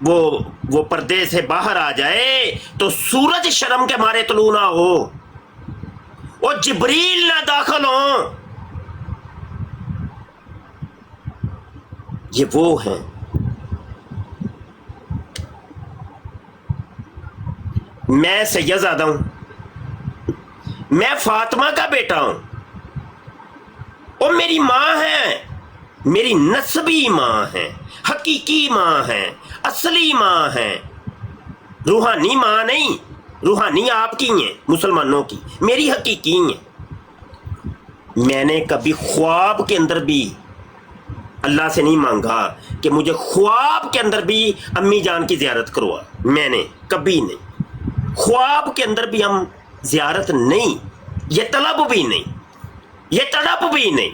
وہ پردے سے باہر آ جائے تو سورج شرم کے مارے طلوع نہ ہو، وہ جبریل نہ داخل ہوں۔ یہ وہ ہیں۔ میں سید زادہ ہوں، میں فاطمہ کا بیٹا ہوں، اور میری ماں ہے، میری نسبی ماں ہے، حقیقی ماں ہے، اصلی ماں ہے، روحانی ماں نہیں۔ روحانی آپ کی ہیں مسلمانوں کی، میری حقیقی ہیں۔ میں نے کبھی خواب کے اندر بھی اللہ سے نہیں مانگا کہ مجھے خواب کے اندر بھی امی جان کی زیارت کروا، میں نے کبھی نہیں۔ خواب کے اندر بھی ہم زیارت نہیں، یہ طلب بھی نہیں، یہ تڑپ بھی نہیں۔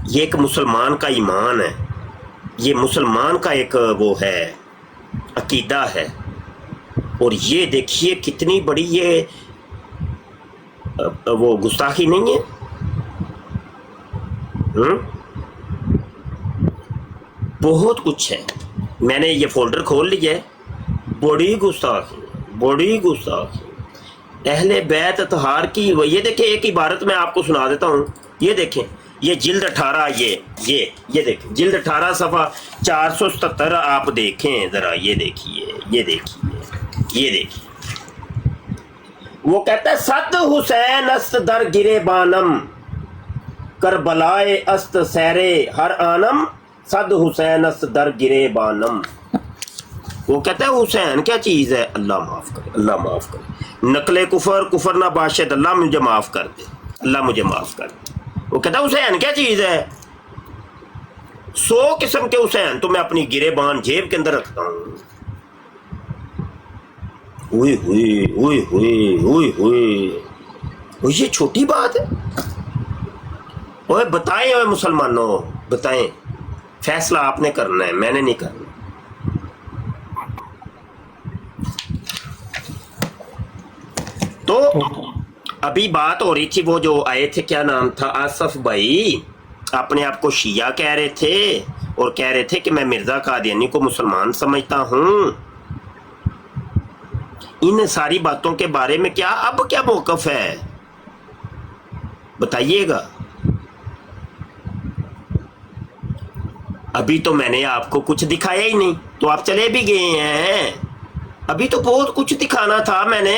یہ ایک مسلمان کا ایمان ہے، یہ مسلمان کا ایک وہ ہے عقیدہ ہے۔ اور یہ دیکھیے کتنی بڑی یہ وہ گستاخی نہیں ہے۔ بہت کچھ ہے، میں نے یہ فولڈر کھول لیا ہے، بڑی گستاخی، بڑی گستاخی۔ اہل بیت اطہار کی یہ دیکھیں، ایک عبارت میں آپ کو سنا دیتا ہوں، یہ دیکھیں، یہ جلد 18، یہ دیکھیں جلد 18 صفحہ 477 آپ دیکھیں ذرا، یہ دیکھیے، یہ دیکھیے، یہ دیکھیے۔ وہ کہتا ہے صد حسین است در گرے بانم کربلائے است سیرے ہر آنم صد حسین است در گرے بانم. وہ کہتا ہے حسین کیا چیز ہے؟ اللہ معاف کرے، اللہ معاف کرے، نقل کفر نہ باشد، اللہ مجھے معاف کر دے، اللہ مجھے معاف کر دے. وہ کہتا ہے حسین کیا چیز ہے؟ 100 قسم کے حسین تو میں اپنی گرے بان جیب کے اندر رکھتا ہوں. ہوئے ہوئے ہوئے ہوئے ہوئے ہوئے، یہ چھوٹی بات ہے؟ اوے بتائیں، اوے مسلمانوں بتائیں، فیصلہ آپ نے کرنا ہے، میں نے نہیں کرنا. تو ابھی بات ہو رہی تھی، وہ جو آئے تھے کیا نام تھا، آصف بھائی اپنے آپ کو شیعہ کہہ رہے تھے اور کہہ رہے تھے کہ میں مرزا قادیانی کو مسلمان سمجھتا ہوں. ان ساری باتوں کے بارے میں کیا اب کیا موقف ہے بتائیے گا. ابھی تو میں نے آپ کو کچھ دکھایا ہی نہیں، تو آپ چلے بھی گئے ہیں. ابھی تو بہت کچھ دکھانا تھا میں نے،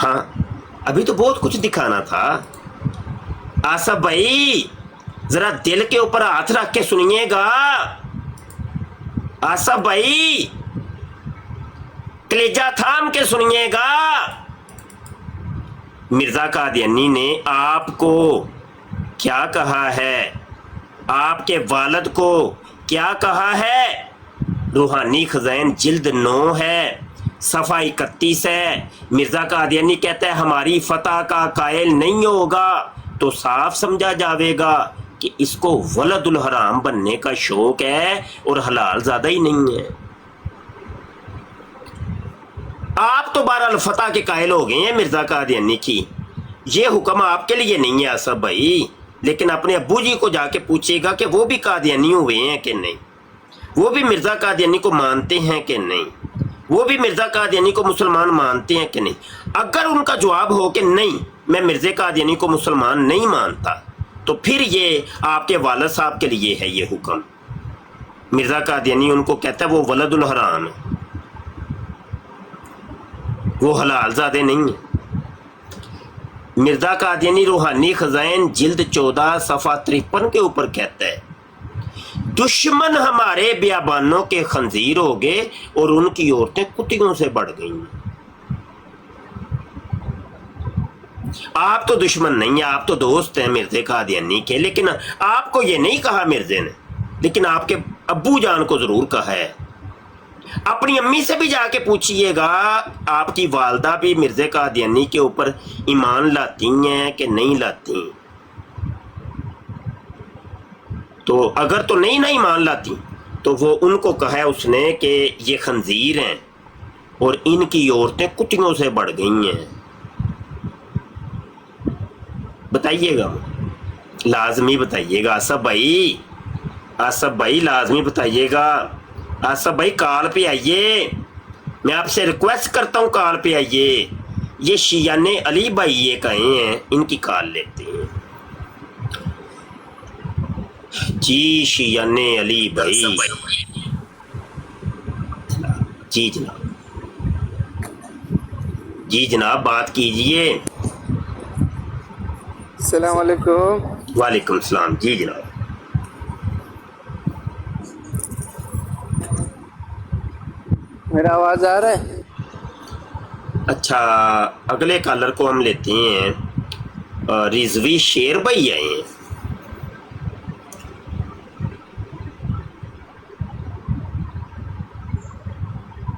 ہاں ابھی تو بہت کچھ دکھانا تھا. آصف بھائی ذرا دل کے اوپر ہاتھ رکھ کے سنیے گا. آصف بھائی کلیجہ تھام کے سنیے گا. مرزا قادیانی نے آپ کو کیا کہا ہے، آپ کے والد کو کیا کہا ہے؟ روحانی خزائن جلد 9 ہے، صفحہ 31 ہے. مرزا قادیانی کہتا ہے ہماری فتح کا قائل نہیں ہوگا تو صاف سمجھا جاوے گا کہ اس کو ولد الحرام بننے کا شوق ہے اور حلال زیادہ ہی نہیں ہے. آپ تو بہرحال فتح کے قائل ہو گئے ہیں مرزا قادیانی کی، یہ حکم آپ کے لیے نہیں ہے آصف بھائی. لیکن اپنے ابو جی کو جا کے پوچھے گا کہ وہ بھی قادیانی ہوئے ہیں کہ نہیں، وہ بھی مرزا قادیانی کو مانتے ہیں کہ نہیں، وہ بھی مرزا قادیانی کو مسلمان مانتے ہیں کہ نہیں. اگر ان کا جواب ہو کہ نہیں میں مرزا قادیانی کو مسلمان نہیں مانتا، تو پھر یہ آپ کے والد صاحب کے لیے ہے یہ حکم. مرزا قادیانی ان کو کہتا ہے وہ ولد الحرام ہے، وہ حلال زادے نہیں ہیں. مرزا قادیانی روحانی خزائن جلد 14 صفحہ 53 کے اوپر کہتا ہے دشمن ہمارے بیابانوں کے خنزیر ہو گئے اور ان کی عورتیں کتیوں سے بڑھ گئیں. آپ تو دشمن نہیں ہیں، آپ تو دوست ہیں مرزا قادیانی کے، لیکن آپ کو یہ نہیں کہا مرزے نے، لیکن آپ کے ابو جان کو ضرور کہا ہے. اپنی امی سے بھی جا کے پوچھئے گا آپ کی والدہ بھی مرزا قادیانی کے اوپر ایمان لاتی ہیں کہ نہیں لاتی. تو اگر تو نہیں نہ ایمان لاتی تو وہ ان کو کہا ہے اس نے کہ یہ خنزیر ہیں اور ان کی عورتیں کتیوں سے بڑھ گئی ہیں. بتائیے گا، لازمی بتائیے گا آصف بھائی، آصف بھائی لازمی بتائیے گا. آصف بھائی کال پہ آئیے، میں آپ سے ریکویسٹ کرتا ہوں کال پہ آئیے. یہ شیعان علی بھائی یہ کہے ہیں، ان کی کال لیتے ہیں. جی شیعان علی بھائی، جی جناب، جی جناب بات کیجئے. السلام علیکم. وعلیکم السلام. جی جناب. میرا آواز آ رہا ہے؟ اچھا اگلے کالر کو ہم لیتے ہیں. رضوی شیر بھائی آئے ہیں.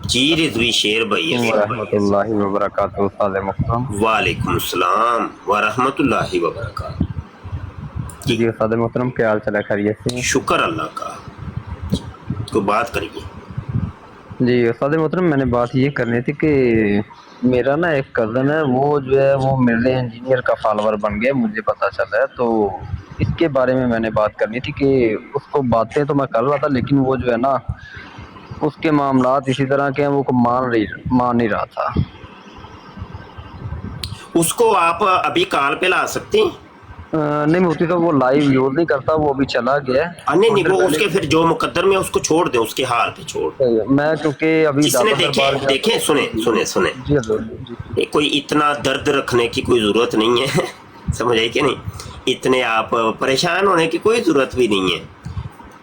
جی رضوی شیر بھائی ورحمۃ اللہ وبرکاتہ. استاد محترم. وعلیکم السلام ورحمۃ اللہ وبرکاتہ. جی استاد محترم کیا حال چال ہے؟ خیریت سے؟ شکر اللہ کا. تو بات کریے. جی استاد محترم میں نے بات یہ کرنی تھی کہ میرا نا ایک کزن ہے، وہ جو ہے وہ میرے انجینئر کا فالوور بن گیا، مجھے پتا چلا ہے. تو اس کے بارے میں نے بات کرنی تھی کہ اس کو باتیں تو میں کر رہا تھا لیکن وہ جو ہے نا اس کے معاملات اسی طرح کے ہیں، وہ مان نہیں رہا تھا. اس کو آپ ابھی کال پہ لا سکتے ہیں؟ نہیں مفتی صاحب وہ لائیو یوز نہیں کرتا, وہ ابھی چلا گیا ہے. نہیں وہ اس کے پھر جو مقدر میں اس کو چھوڑ دیں, اس کے حال پہ چھوڑ. میں کیونکہ ابھی جس نے دیکھیں سنیں جی حضور جی. کوئی اتنا درد رکھنے کی کوئی ضرورت نہیں ہے سمجھ آئی کہ نہیں, اتنے آپ پریشان ہونے کی کوئی ضرورت بھی نہیں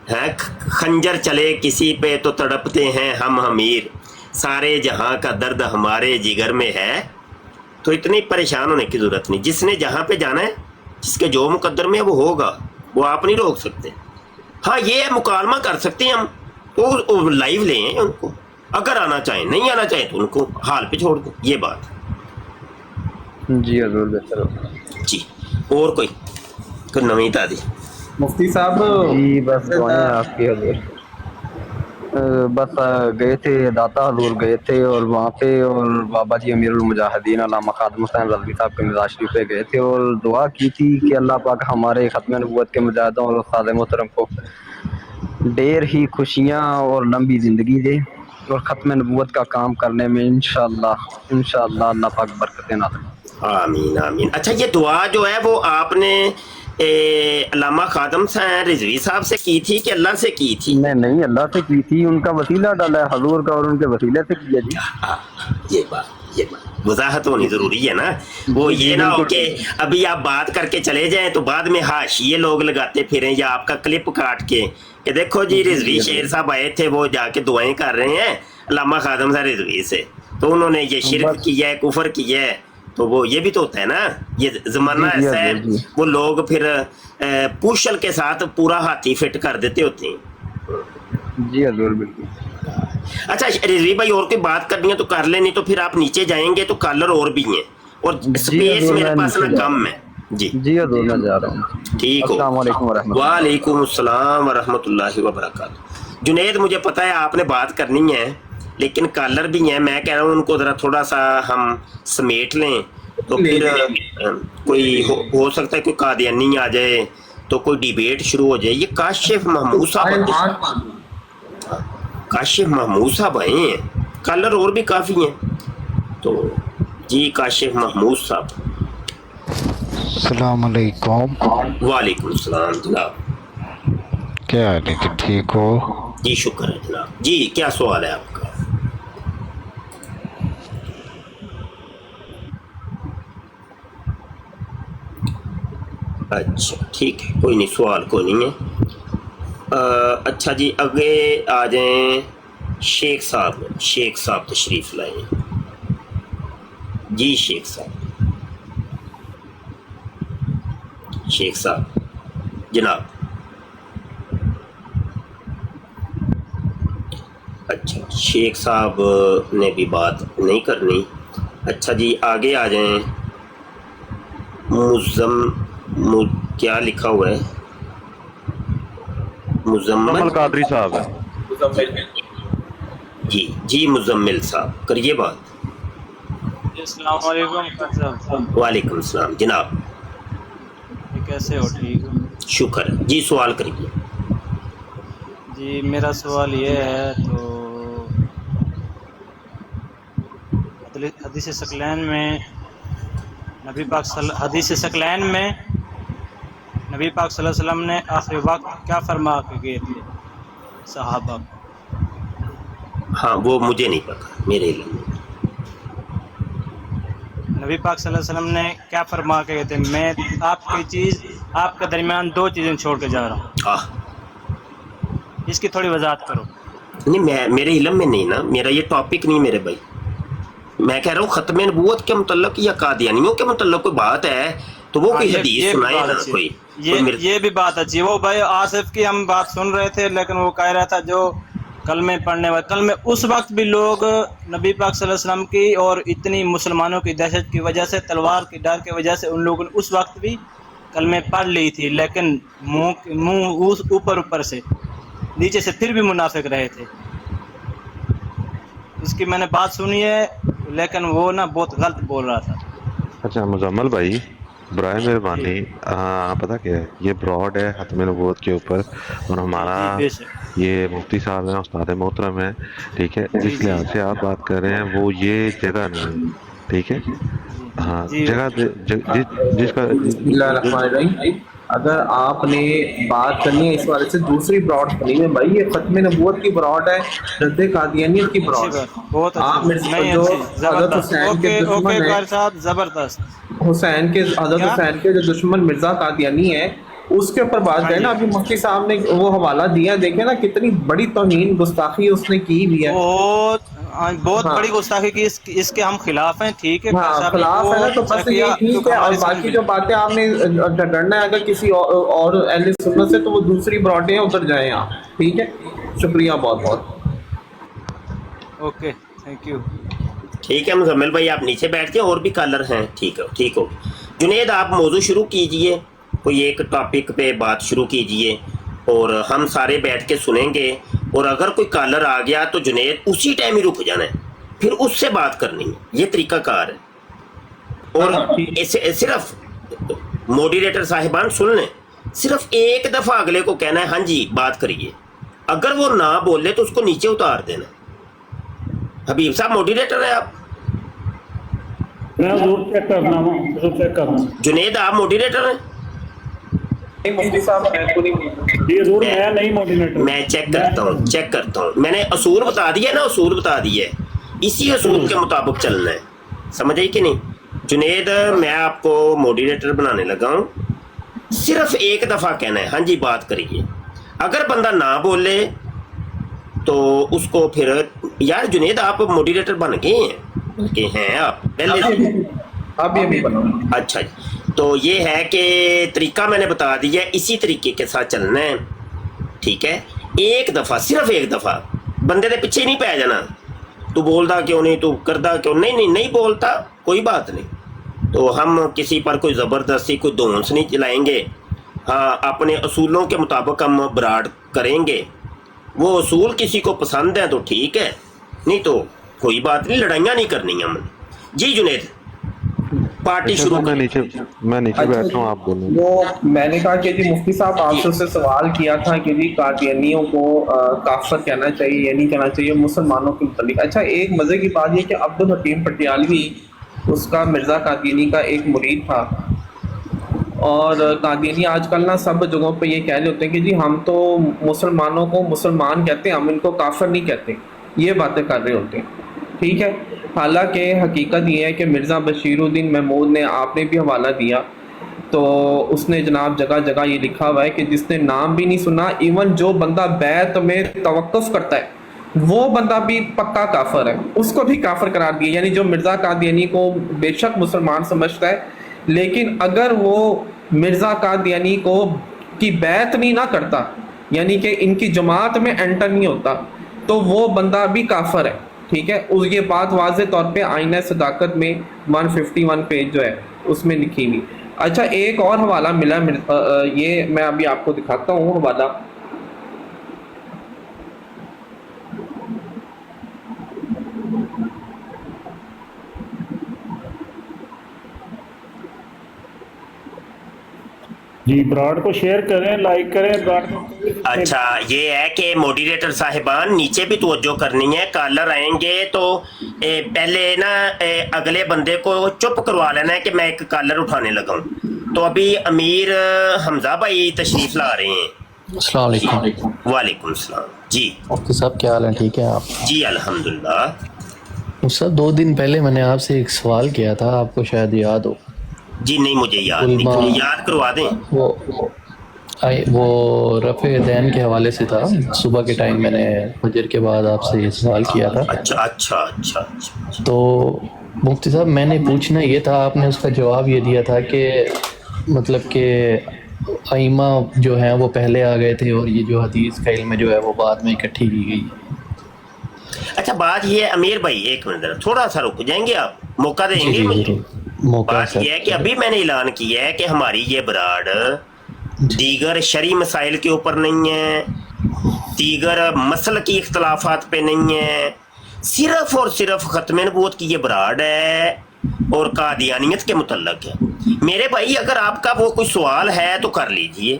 ہے. خنجر چلے کسی پہ تو تڑپتے ہیں ہم حمیر, سارے جہاں کا درد ہمارے جگر میں ہے. تو اتنی پریشان ہونے کی ضرورت نہیں. جس نے جہاں پہ جانا ہے, جس کے جو مقدر میں وہ ہوگا, وہ آپ نہیں روک سکتے. ہاں یہ مکالمہ کر سکتے ہیں ہم, وہ لائیو لیں ان کو, اگر آنا چاہیں, نہیں آنا چاہیں تو ان کو حال پہ چھوڑ دیں. یہ بات جی حضور بہتر ہوگا. جی. اور کوئی نویں تازی؟ مفتی صاحب جی بس دعائیں آپ کی حضور. بس گئے تھے داتا حضور گئے تھے, اور وہاں پہ اور بابا جی امیر المجاہدین علامہ خادم حسین رضوی صاحب کے مزار شریف پہ گئے تھے, اور دعا کی تھی کہ اللہ پاک ہمارے ختم نبوت کے مجاہدوں اور استاد محترم کو ڈھیر ہی خوشیاں اور لمبی زندگی دے, اور ختم نبوت کا کام کرنے میں انشاءاللہ اللہ پاک برکتیں نازل. آمین آمین. اچھا یہ دعا جو ہے وہ آپ نے علامہ خادم رضوی صاحب سے کی تھی کہ اللہ سے کی تھی؟ نہیں اللہ سے کی تھی, ان کا وسیلہ ڈالا ہے حضور کا, اور ان کے وسیلے سے کیا. جی یہ بات وضاحت ہونی ضروری ہے نا. وہ یہ نہ ہو کہ ابھی آپ بات کر کے چلے جائیں تو بعد میں حاشیے لوگ لگاتے پھریں, یا آپ کا کلپ کاٹ کے کہ دیکھو جی رضوی شیر صاحب آئے تھے, وہ جا کے دعائیں کر رہے ہیں علامہ خادم صاحب رضوی سے, تو انہوں نے یہ شرک کیا ہے, کفر کیا ہے. تو وہ یہ بھی تو ہوتا ہے نا, یہ زمانہ ایسا ہے. وہ لوگ پھر پوشل کے ساتھ پورا ہاتھی فٹ کر دیتے ہوتے ہیں. جی حضور بالکل. اچھا رضوی بھائی اور کوئی بات کرنی ہے تو کر لیں, نہیں تو پھر آپ نیچے جائیں گے تو کالر اور بھی ہیں, اور اسپیس میرے پاس نا کم ہے. جی حضور میں جا رہا ہوں. ٹھیک ہو. السلام علیکم ورحمۃ اللہ. وعلیکم السلام ورحمۃ اللہ وبرکاتہ. جنید مجھے پتا ہے آپ نے بات کرنی ہے, لیکن کالر بھی ہیں. میں کہہ رہا ہوں ان کو ذرا تھوڑا سا ہم سمیٹ لیں, تو پھر کوئی ہو سکتا ہے کوئی قادیانی آ جائے تو کوئی ڈیبیٹ شروع ہو جائے. یہ کاشف محمود صاحب آئے ہیں, کالر اور بھی کافی ہیں. تو جی کاشف محمود صاحب. السلام علیکم. وعلیکم السلام جناب. کیا حال ہے, ٹھیک ہو؟ جی شکر ہے جناب. جی کیا سوال ہے آپ کا؟ اچھا ٹھیک ہے, کوئی نہیں, سوال کوئی نہیں ہے. اچھا جی آگے آ جائیں. شیخ صاحب تشریف لائیں. جی شیخ صاحب جناب. اچھا شیخ صاحب نے بھی بات نہیں کرنی. اچھا جی آگے آ جائیں. کیا لکھا ہوا ہے؟ مزمل قادری صاحب ہے. جی مزمل صاحب کریے بات. السلام علیکم. وعلیکم السلام جناب. کیسے ہو؟ ٹھیک ہو؟ شکر ہے جی. سوال کریے. جی میرا سوال یہ ہے, تو حدیث ثقلین میں نبی پاک صلی اللہ علیہ وسلم نے آخری وقت کیا فرما کے گئے تھے صحابہ کو؟ ہاں وہ مجھے نہیں پتا, میرے علم میں. نبی پاک صلی اللہ علیہ وسلم نے کیا فرما کے گئے تھے؟ میں آپ کے درمیان دو چیزیں چھوڑ کے جا رہا ہوں, اس کی تھوڑی وضاحت کرو. نہیں میرے علم میں نہیں نا, میرا یہ ٹاپک نہیں میرے بھائی. میں کہہ رہا ہوں ختم نبوت کے متعلق یا قادیانیوں کے متعلق کوئی بات ہے تو وہ کوئی حدیث سنائے نا. کوئی یہ بھی بات اچھی ہے. وہ بھائی آصف کی ہم بات سن رہے تھے, لیکن وہ کہہ رہا تھا جو کلمے پڑھنے والے, کلمے اس وقت بھی لوگ نبی پاک صلی اللہ علیہ وسلم کی اور اتنی مسلمانوں کی دہشت کی وجہ سے, تلوار کی ڈر کی وجہ سے ان لوگوں نے اس وقت بھی کلمے پڑھ لی تھی, لیکن منہ اوپر سے, نیچے سے پھر بھی منافق رہے تھے. اس کی میں نے بات سنی ہے, لیکن وہ نا بہت غلط بول رہا تھا. اچھا مزمل بھائی برائے مہربانی, پتہ کیا ہے, یہ براڈ ہے ختم نبوت کے اوپر, اور ہمارا یہ مفتی صاحب ہیں, استاد محترم ہیں, ٹھیک ہے, جس لحاظ سے آپ بات کر رہے ہیں وہ یہ جگہ نہیں, ٹھیک ہے ہاں جی جگہ جس کا بسم اللہ الرحمن الرحیم. اگر آپ نے بات کرنی ہے اس والے سے دوسری براڈ سنی ہے بھائی, یہ ختم نبوت کی براڈ ہے, رد قادیانیت کی اچھی براڈ. بات, بہت آپ اچھی, نہیں جو اچھی, حضرت زبردست. حسین کے اوکے اوکے دشمن ہیں, قاری صاحب, زبردست. حضرت کیا؟ حسین کے جو دشمن مرزا قادیانی ہے اس کے اوپر بات ہاں کریں جی, نا. ابھی مفتی صاحب نے وہ حوالہ دیا, دیکھیں نا کتنی بڑی توہین گستاخی اس نے کی ہوئی ہے. بہت ہاں بڑی گستاخی کی, اس کے ہم خلاف ہیں. ٹھیک ہے قاری ہاں صاحب نے خلاف ہے نا, وہ تو اچھا بس کیا یہ ٹھیک کیونکہ ہے. اور ہماری سمجھ باقی میں جو باتیں آپ نے ڈھگڑنا ہے اگر کسی اور اہل سنت سے, تو وہ دوسری براڈیں ہیں, ادھر جائیں آپ. ٹھیک ہے, شکریہ بہت بہت. Okay, thank you. ٹھیک ہے مزمل بھائی, آپ نیچے بیٹھ کے, اور بھی کالر ہیں. ٹھیک ہے, ٹھیک ہو. جنید آپ موضوع شروع کیجئے, کوئی ایک ٹاپک پہ بات شروع کیجئے, اور ہم سارے بیٹھ کے سنیں گے. اور اگر کوئی کالر آ گیا تو جنید اسی ٹائم ہی رک جانا ہے, پھر اس سے بات کرنی ہے. یہ طریقہ کار ہے. اور صرف موڈیریٹر صاحبان سن لیں, صرف ایک دفعہ اگلے کو کہنا ہے ہاں جی بات کریے. اگر وہ نہ بولے تو اس کو نیچے اتار دینا. حبیب صاحب موڈیریٹر ہیں آپ؟ میں ضرور چیک کرنا ہوں, ضرور چیک کرنا ہوں. جنید آپ موڈیریٹر ہیں؟ مفتی صاحب میں تو نہیں. جی ضرور, میں نہیں موڈینیٹر. میں چیک کرتا ہوں. میں نے اصول بتا دیا نا, اصول بتا دیے, اسی اصول کے مطابق چلنا ہے. سمجھ آئی کہ نہیں؟ جنید میں آپ کو موڈیریٹر بنانے لگا ہوں. صرف ایک دفعہ کہنا ہے ہاں جی بات کریے. اگر بندہ نہ بولے تو اس کو پھر, یار جنید آپ موڈیریٹر بن گئے ہیں کہ ہیں آپ پہلے سے؟ ابھی بناؤ. اچھا جی, تو یہ ہے کہ طریقہ میں نے بتا دیا, اسی طریقے کے ساتھ چلنا ہے. ٹھیک ہے, ایک دفعہ, صرف ایک دفعہ. بندے دے پیچھے نہیں پہ جانا, تو بولتا کیوں نہیں, تو کردا کیوں نہیں بولتا, کوئی بات نہیں. تو ہم کسی پر کوئی زبردستی کوئی دونس نہیں چلائیں گے. ہاں اپنے اصولوں کے مطابق ہم براڈ کریں گے. وہ اصول کسی کو پسند ہے تو ٹھیک ہے, نہیں تو کوئی بات نہیں, لڑائیاں نہیں کرنی ہم. جی جنید پارٹی شروع میں کریں. نیچے بیٹھا ہوں, آپ بولیں. وہ میں نے کہا کہ جی مفتی صاحب آپ سے اس سے سوال کیا تھا کہ جی قادیانیوں کو کافر کہنا چاہیے یا نہیں کہنا چاہیے مسلمانوں کے متعلق. اچھا ایک مزے کی بات یہ کہ عبدالحکیم پٹیالوی اس کا مرزا قادیانی کا ایک مرید تھا, اور قادیانی آج کل نا سب جگہوں پہ یہ کہہ رہے ہوتے ہیں کہ جی ہم تو مسلمانوں کو مسلمان کہتے ہیں, ہم ان کو کافر نہیں کہتے. یہ باتیں کر رہے ہوتے ہیں. ٹھیک ہے, حالانکہ حقیقت یہ ہے کہ مرزا بشیر الدین محمود نے, آپ نے بھی حوالہ دیا, تو اس نے جناب جگہ جگہ یہ لکھا ہوا ہے کہ جس نے نام بھی نہیں سنا, ایون جو بندہ بیعت میں توقف کرتا ہے وہ بندہ بھی پکا کافر ہے, اس کو بھی کافر قرار دیا. یعنی جو مرزا قادیانی کو بے شک مسلمان سمجھتا ہے, لیکن اگر وہ مرزا قادیانی کو کی بیعت نہیں نہ کرتا, یعنی کہ ان کی جماعت میں انٹر نہیں ہوتا, تو وہ بندہ بھی کافر ہے. ٹھیک ہے, یہ بات واضح طور پہ آئینہ صداقت میں 151 پیج جو ہے اس میں لکھی ہوئی. اچھا ایک اور حوالہ ملا, یہ میں ابھی آپ کو دکھاتا ہوں حوالہ. جی براڈ کو شیئر کریں, لائک کریں براڈ کو. اچھا یہ ہے کہ موڈیریٹر صاحبان نیچے بھی توجہ کرنی ہے. کالر آئیں گے تو پہلے نا اگلے بندے کو چپ کروا لینا ہے کہ میں ایک کالر اٹھانے لگا ہوں. تو ابھی امیر حمزہ بھائی تشریف لا رہے ہیں. السلام علیکم. وعلیکم السلام. جی مفتی صاحب کیا حال ہے, ٹھیک ہیں آپ؟ جی الحمدللہ. سر 2 دن پہلے میں نے آپ سے ایک سوال کیا تھا, آپ کو شاید یاد ہو. جی نہیں مجھے یاد نہیں, یاد کروا دیں. وہ رفع دین کے حوالے سے تھا. صبح کے ٹائم میں نے فجر کے بعد آپ سے یہ سوال کیا تھا. اچھا. تو مفتی صاحب میں نے پوچھنا یہ تھا, آپ نے اس کا جواب یہ دیا تھا کہ مطلب کہ ائمہ جو ہیں وہ پہلے آ گئے تھے, اور یہ جو حدیث کا علم جو ہے وہ بعد میں اکٹھی کی گئی. اچھا بات یہ ہے امیر بھائی, ایک منٹ تھوڑا سا رک جائیں گے, آپ موقع دیں گے مجھے. بات یہ ہے کہ ابھی میں نے اعلان کیا ہے کہ ہماری یہ براڈ دیگر شرعی مسائل کے اوپر نہیں ہے, دیگر مسلکی اختلافات پہ نہیں ہے, صرف اور صرف ختم نبوت کی یہ براڈ ہے اور قادیانیت کے متعلق ہے. میرے بھائی اگر آپ کا وہ کوئی سوال ہے تو کر لیجئے,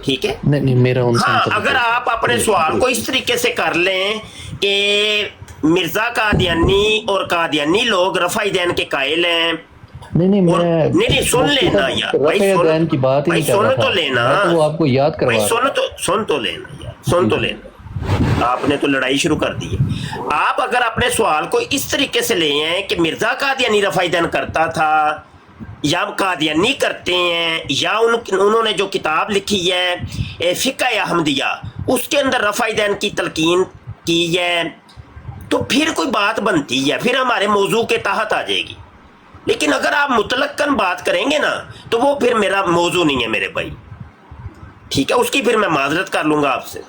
ٹھیک ہے؟ نہیں میرا ان سے ہاں اگر آپ اپنے سوال کو اس طریقے سے کر لیں کہ مرزا قادیانی اور قادیانی لوگ رفع دین کے قائل ہیں. نہیں نہیں سن لینا یار بھائی, دین کی بات ہی نہیں کر رہا سن تھا. تو لینا, میں تو وہ آپ کو یاد کروا بھائی رہا ہوں. سن تو لینا یار, سن تو لینا. آپ نے تو لڑائی شروع کر دی ہے. آپ اگر اپنے سوال کو اس طریقے سے لے ہیں کہ مرزا قادیانی رفع دین کرتا تھا یا قادیانی کرتے ہیں, یا انہوں نے جو کتاب لکھی ہے فقہ احمدیہ اس کے اندر رفع دین کی تلقین کی ہے, تو پھر کوئی بات بنتی ہے, پھر ہمارے موضوع کے تحت آ جائے گی. لیکن اگر آپ مطلقاً بات کریں گے نا تو وہ پھر میرا موضوع نہیں ہے میرے بھائی, ٹھیک ہے. اس کی پھر میں معذرت کر لوں گا آپ سے.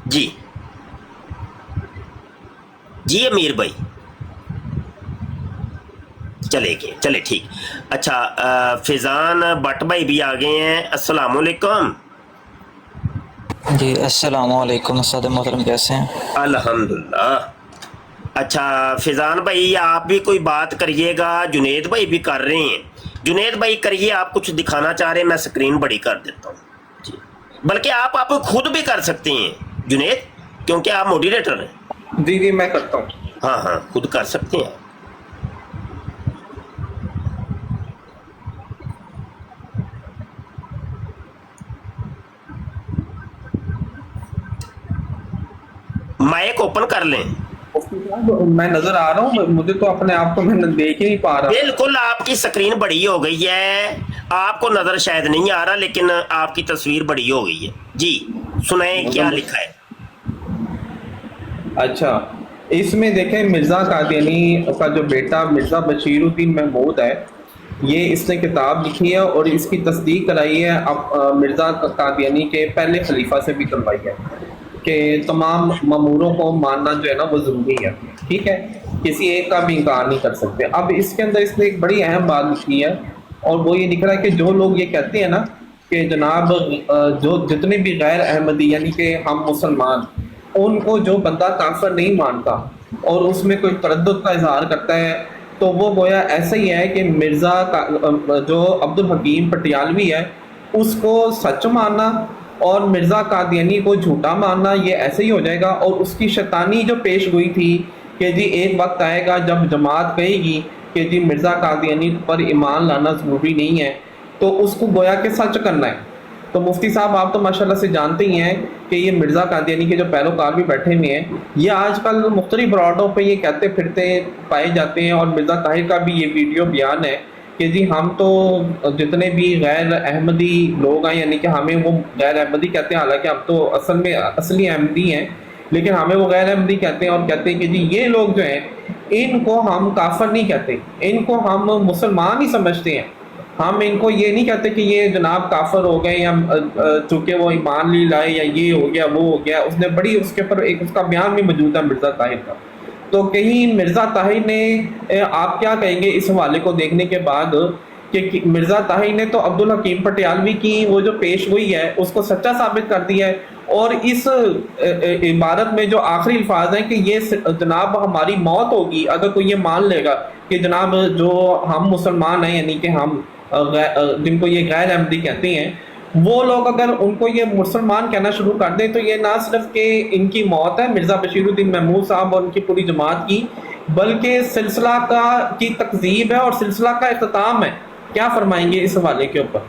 جی امیر بھائی چلے ٹھیک. اچھا فیضان بٹ بھائی بھی آ گئے ہیں. السلام علیکم. جی السلام علیکم استاد محترم, کیسے ہیں؟ الحمدللہ. اچھا فیضان بھائی آپ بھی کوئی بات کریے گا, جنید بھائی بھی کر رہے ہیں. جنید بھائی کریے, آپ کچھ دکھانا چاہ رہے ہیں, میں سکرین بڑی کر دیتا ہوں. جی بلکہ آپ خود بھی کر سکتے ہیں جنید, کیونکہ آپ موڈیریٹر ہیں. جی میں کرتا ہوں. ہاں خود کر سکتے ہیں. مائک اوپن کر لیں. میں نظر آ رہا ہوں, مجھے تو اپنے آپ کو میں دیکھ ہی نہیں پا رہا. بالکل آپ کی سکرین بڑی ہو گئی ہے, آپ کو نظر شاید نہیں آ رہا لیکن آپ کی تصویر بڑی ہو گئی ہے. جی سنائیں کیا لکھا ہے. اچھا اس میں دیکھیں مرزا قادیانی کا جو بیٹا مرزا بشیر الدین محمود ہے, یہ اس نے کتاب لکھی ہے اور اس کی تصدیق کرائی ہے اب مرزا قادیانی کے پہلے خلیفہ سے بھی کروائی ہے کہ تمام ماموروں کو ماننا جو ہے نا وہ ضروری ہے. ٹھیک ہے, کسی ایک کا بھی انکار نہیں کر سکتے. اب اس کے اندر اس نے ایک بڑی اہم بات لکھی ہے, اور وہ یہ لکھ رہا ہے کہ جو لوگ یہ کہتے ہیں نا کہ جناب جو جتنے بھی غیر احمدی یعنی کہ ہم مسلمان, ان کو جو بندہ کافر نہیں مانتا اور اس میں کوئی تردد کا اظہار کرتا ہے تو وہ گویا ایسا ہی ہے کہ مرزا جو عبد الحکیم پٹیالوی ہے اس کو سچ ماننا اور مرزا قادیانی کو جھوٹا ماننا, یہ ایسے ہی ہو جائے گا. اور اس کی شیطانی جو پیش گوئی تھی کہ جی ایک وقت آئے گا جب جماعت کہے گی کہ جی مرزا قادیانی پر ایمان لانا ضروری نہیں ہے, تو اس کو گویا کہ سچ کرنا ہے. تو مفتی صاحب آپ تو ماشاءاللہ سے جانتے ہی ہیں کہ یہ مرزا قادیانی کے جو پیروکار بھی بیٹھے ہوئے ہیں, یہ آج کل مختلف براڈوں پہ یہ کہتے پھرتے پائے جاتے ہیں. اور مرزا طاہر کا بھی یہ ویڈیو بیان ہے کہ جی ہم تو جتنے بھی غیر احمدی لوگ ہیں, یعنی کہ ہمیں وہ غیر احمدی کہتے ہیں, حالانکہ ہم تو اصل میں اصلی احمدی ہیں, لیکن ہمیں وہ غیر احمدی کہتے ہیں. اور کہتے ہیں کہ جی یہ لوگ جو ہیں ان کو ہم کافر نہیں کہتے, ان کو ہم مسلمان ہی سمجھتے ہیں. ہم ان کو یہ نہیں کہتے کہ یہ جناب کافر ہو گئے یا چونکہ وہ ایمان نہیں لائے یا یہ ہو گیا وہ ہو گیا. اس نے بڑی اس کے اوپر ایک اس کا بیان بھی موجود ہے مرزا طاہر کا. تو کہیں مرزا طاہر نے, آپ کیا کہیں گے اس حوالے کو دیکھنے کے بعد کہ مرزا طاہر نے تو عبد الحکیم پٹیالوی کی وہ جو پیش گوئی ہے اس کو سچا ثابت کر دیا ہے, اور اس عبارت میں جو آخری الفاظ ہیں کہ یہ جناب ہماری موت ہوگی اگر کوئی یہ مان لے گا کہ جناب جو ہم مسلمان ہیں یعنی کہ ہم جن کو یہ غیر احمدی کہتے ہیں, وہ لوگ اگر ان کو یہ مسلمان کہنا شروع کر دیں تو یہ نہ صرف کہ ان کی موت ہے مرزا بشیر الدین محمود صاحب اور ان کی پوری جماعت کی, بلکہ سلسلہ کی تکذیب ہے اور سلسلہ کا اختتام ہے. کیا فرمائیں گے اس حوالے کے اوپر؟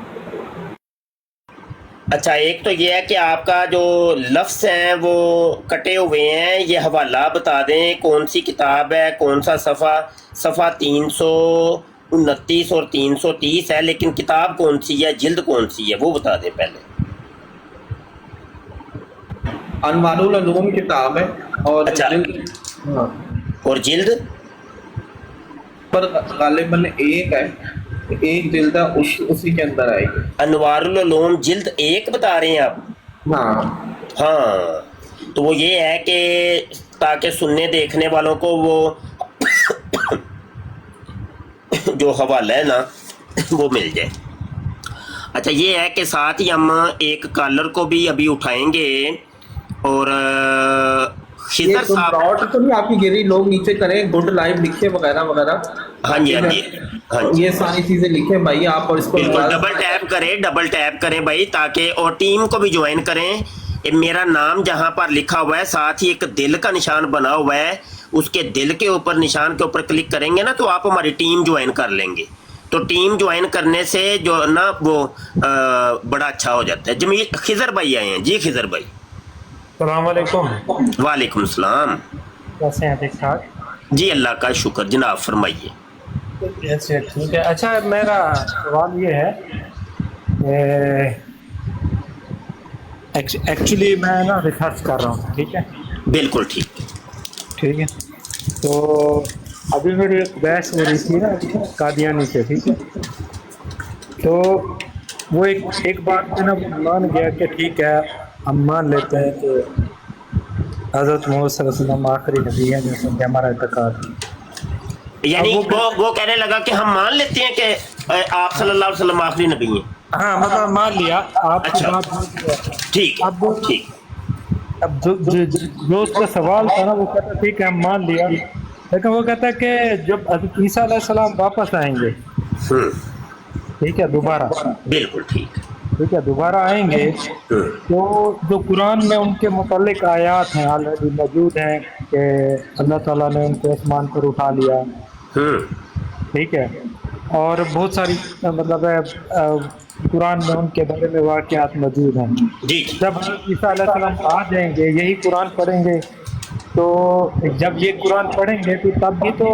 اچھا ایک تو یہ ہے کہ آپ کا جو لفظ ہیں وہ کٹے ہوئے ہیں, یہ حوالہ بتا دیں کون سی کتاب ہے, کون سا صفحہ 329 اور 330 ہے, لیکن کتاب کون سی ہے, جلد کون سی ہے وہ بتا دیں پہلے. انوار العلوم کتاب ہے اور اچھا اور جلد پر غالباً ایک ہے, ایک جلد ہے اسی کے اندر آئے گی. انوار العلوم جلد 1 بتا رہے ہیں آپ؟ ہاں تو وہ یہ ہے کہ تاکہ سننے دیکھنے والوں کو وہ جو حوالہ ہے نا وہ مل جائے. اچھا یہ ہے کہ ساتھ ہی ہم ایک کالر کو بھی ابھی اٹھائیں گے, اور خضر صاحب تو نہیں آپ کی گری لوگ نیچے کریں گڈ لائف لکھے وغیرہ وغیرہ. ہاں جی یہ ساری چیزیں لکھیں بھائی آپ, اور اس کو ڈبل ٹیپ کریں بھائی تاکہ, اور ٹیم کو بھی جوائن کریں. میرا نام جہاں پر لکھا ہوا ہے ساتھ ہی ایک دل کا نشان بنا ہوا ہے, اس کے دل کے اوپر نشان کے اوپر کلک کریں گے نا تو آپ ہماری ٹیم جوائن کر لیں گے. تو ٹیم جوائن کرنے سے جو نا وہ بڑا اچھا ہو جاتا ہے. جمیل خضر بھائی آئے ہیں. جی خضر بھائی السلام علیکم. وعلیکم السلام. کیسے ہیں؟ ٹھیک ٹھاک. جی اللہ کا شکر جناب فرمائیے. ٹھیک ہے. اچھا میرا سوال یہ ہے ایکچولی میں نا ریسرچ کر رہا ہوں. ٹھیک ہے بالکل ٹھیک. ٹھیک ہے. تو ابھی میری ایک بحث ہو رہی تھی نا قادیانی سے. ٹھیک ہے. تو وہ ایک بات پہ نا مان گیا کہ ٹھیک ہے ہم مان لیتے ہیں کہ حضرت محمد صلی اللہ علیہ وسلم آخری نبی ہیں جیسا کہ ہمارا اعتقاد ہے. یعنی وہ کہنے لگا کہ ہم مان لیتے ہیں کہ آپ صلی اللہ علیہ وسلم آخری نبی ہیں. ہاں مطلب مان لیا آپ. اچھا ٹھیک ٹھیک. اب جو اس کا سوال تھا نا وہ کہتا ٹھیک ہے ہم مان لیا, لیکن وہ کہتا ہے کہ جب حضرت عیسیٰ علیہ السلام واپس آئیں گے ٹھیک ہے دوبارہ بالکل ٹھیک ہے دوبارہ آئیں گے تو جو قرآن میں ان کے متعلق آیات ہیں آلریڈی موجود ہیں کہ اللہ تعالیٰ نے ان کو آسمان پر اٹھا لیا. ٹھیک ہے. اور بہت ساری مطلب قرآن میں ان کے بارے میں واقعات موجود ہیں. جب عیسیٰ علیہ السلام آ جائیں گے یہی قرآن پڑھیں گے تو جب یہ قرآن پڑھیں گے تو تب بھی تو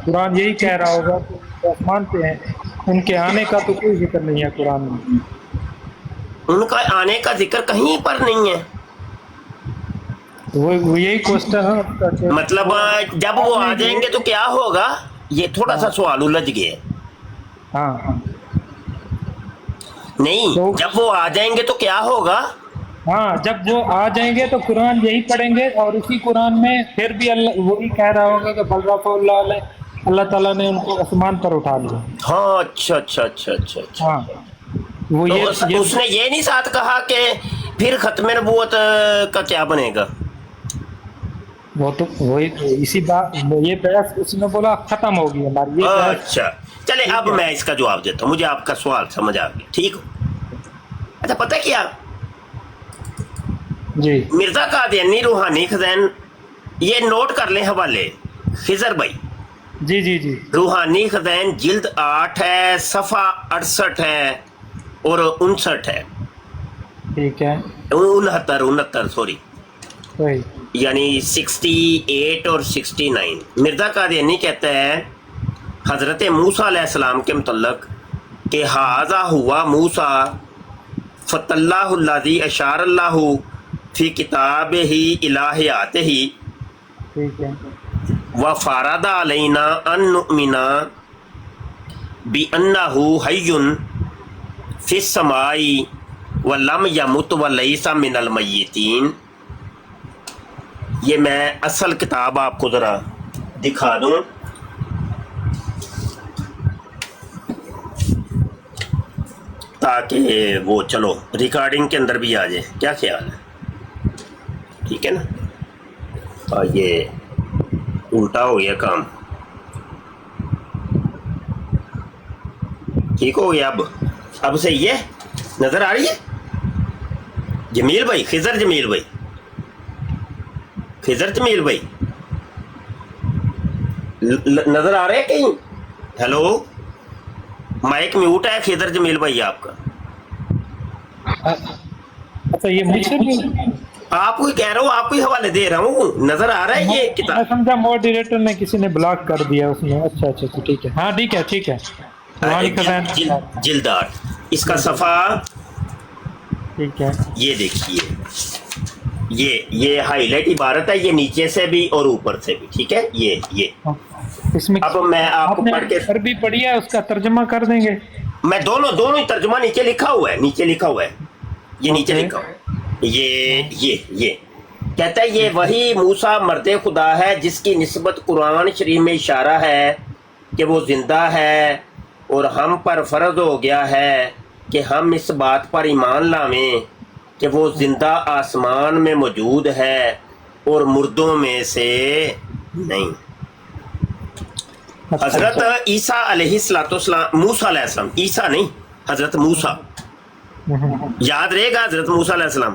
قرآن یہی کہہ رہا ہوگا کہ آسمان پہ ہیں. ان کے آنے کا تو کوئی ذکر نہیں ہے قرآن میں. ان کا آنے کا ذکر کہیں پر نہیں ہے. وہ یہی کوشچن ہے مطلب جب وہ آ جائیں گے تو کیا ہوگا, یہ تھوڑا سا سوال الجھ گیا. ہاں نہیں جب وہ آ جائیں گے تو کیا ہوگا. ہاں جب وہ آ جائیں گے تو قرآن یہی پڑھیں گے اور اسی قرآن میں پھر بھی اللہ وہی کہہ رہا ہوگا کہ بل رفع اللہ علیہ اللہ تعالیٰ نے ان کو آسمان پر اٹھا لیا. ہاں اچھا اچھا اچھا اچھا اچھا. ہاں وہ اس نے یہ نہیں ساتھ کہا کہ پھر ختم نبوت کا کیا بنے گا. وہ تو وہی اسی بات یہ بحث اس نے بولا ختم ہوگی ہماری یہ. اچھا چلے اب میں اس کا جواب دیتا ہوں. مجھے آپ کا سوال سمجھ آ گیا. ٹھیک ہو. اچھا پتہ کیا جی مرزا قادیانی روحانی خزین یہ نوٹ کر لیں حوالے خضر بھائی. جی جی جی روحانی خزین جلد 8 ہے صفحہ 68 ہے اور 59 ہے. ٹھیک ہے 69 سوری صحیح یعنی 68 اور 69. مرزا قادیانی کہتا ہے حضرت موسیٰ علیہ السلام کے متعلق کہ ھذا ہوا موسیٰ فت اللہ الذی اشار اللہ فی کتابہ الی حیاتہ ٹھیک ہے وفرض علینا ان نؤمن بانہ حی فی السماء ولم یمت ولیس من المیتین. یہ میں اصل کتاب آپ کو ذرا دکھا دوں تاکہ وہ چلو ریکارڈنگ کے اندر بھی آ جائے. کیا خیال ہے؟ ٹھیک ہے نا. یہ الٹا ہو گیا کام. ٹھیک ہو گیا. اب صحیح ہے. نظر آ رہی ہے جمیل بھائی خضر جمیل بھائی خضر جمیل بھائی نظر آ رہے ہیں کہیں. ہیلو مائک میوٹ ہے خضر جمیل بھائی آپ کا. اچھا یہ مجھ سے بھی آپ کو کہہ رہا ہوں آپ کو ہی حوالے دے رہا ہوں. نظر آ رہا ہے یہ کتاب. میں سمجھا ماڈریٹر نے کسی نے بلاک کر دیا اس میں. اچھا اچھا ٹھیک ہے. ہاں ٹھیک ہے ٹھیک ہے. جلد 8 اس کا صفحہ ٹھیک ہے. یہ دیکھیے یہ ہائی لائٹ عبارت ہے. یہ نیچے سے بھی اور اوپر سے بھی. ٹھیک ہے. یہ اس میں اب میں آپ کو پڑھ کے عربی پڑھی ہے اس کا ترجمہ کر دیں گے. میں دونوں ہی ترجمہ نیچے لکھا ہوا ہے. یہ نیچے لکھا ہوا ہے. یہ کہتا ہے یہ وہی موسیٰ مرد خدا ہے جس کی نسبت قرآن شریف میں اشارہ ہے کہ وہ زندہ ہے اور ہم پر فرض ہو گیا ہے کہ ہم اس بات پر ایمان لاویں کہ وہ زندہ آسمان میں موجود ہے اور مردوں میں سے نہیں. حضرت عیسیٰ علیہ السلام موسیٰ علیہ السلام عیسیٰ نہیں حضرت موسیٰ یاد رہے گا. حضرت موسیٰ علیہ السلام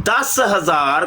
10,000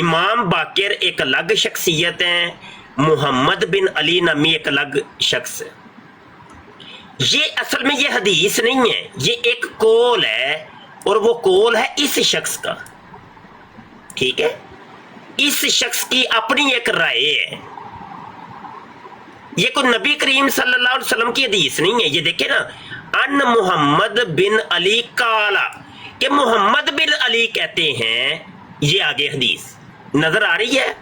امام باقر ایک الگ شخصیت ہیں، محمد بن علی نامی ایک الگ شخص ہے. یہ اصل میں یہ حدیث نہیں ہے، یہ ایک قول ہے، اور وہ قول ہے اس شخص کا. ٹھیک ہے، اس شخص کی اپنی ایک رائے ہے. یہ کوئی نبی کریم صلی اللہ علیہ وسلم کی حدیث نہیں ہے. یہ دیکھیں نا، ان محمد بن علی قالا، کہ محمد بن علی کہتے ہیں. یہ آگے حدیث نظر آ رہی ہے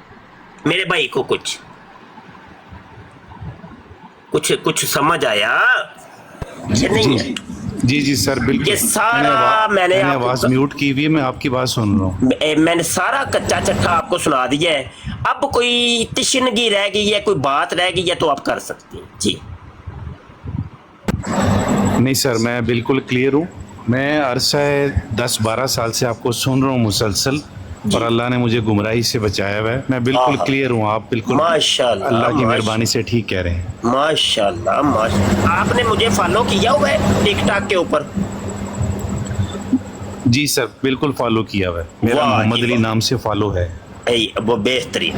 میرے بھائی کو؟ کچھ سمجھ آیا کہ نہیں ہے؟ جی سر بالکل. یہ سارا میں نے آواز میوٹ کی ہوئی ہے، میں آپ کی بات سن رہا ہوں. میں نے سارا کچا چٹھا آپ کو سنا دیا ہے. اب کوئی تشنگی رہ گئی ہے، کوئی بات رہ گئی ہے تو آپ کر سکتے ہیں. جی نہیں سر، میں بالکل کلیئر ہوں. میں عرصہ 10-12 سال سے آپ کو سن رہا ہوں مسلسل، اور اللہ نے مجھے گمراہی سے بچایا ہوا ہے. میں بالکل کلیئر ہوں. آپ بالکل ماشاءاللہ اللہ کی مہربانی سے ٹھیک کہہ رہے ہیں. ماشاءاللہ ماشاءاللہ. آپ نے مجھے فالو کیا ہوا ہے ٹک ٹاک کے اوپر؟ جی سر بالکل فالو کیا ہوا ہے. میرا محمد علی نام سے فالو ہے. وہ بہترین.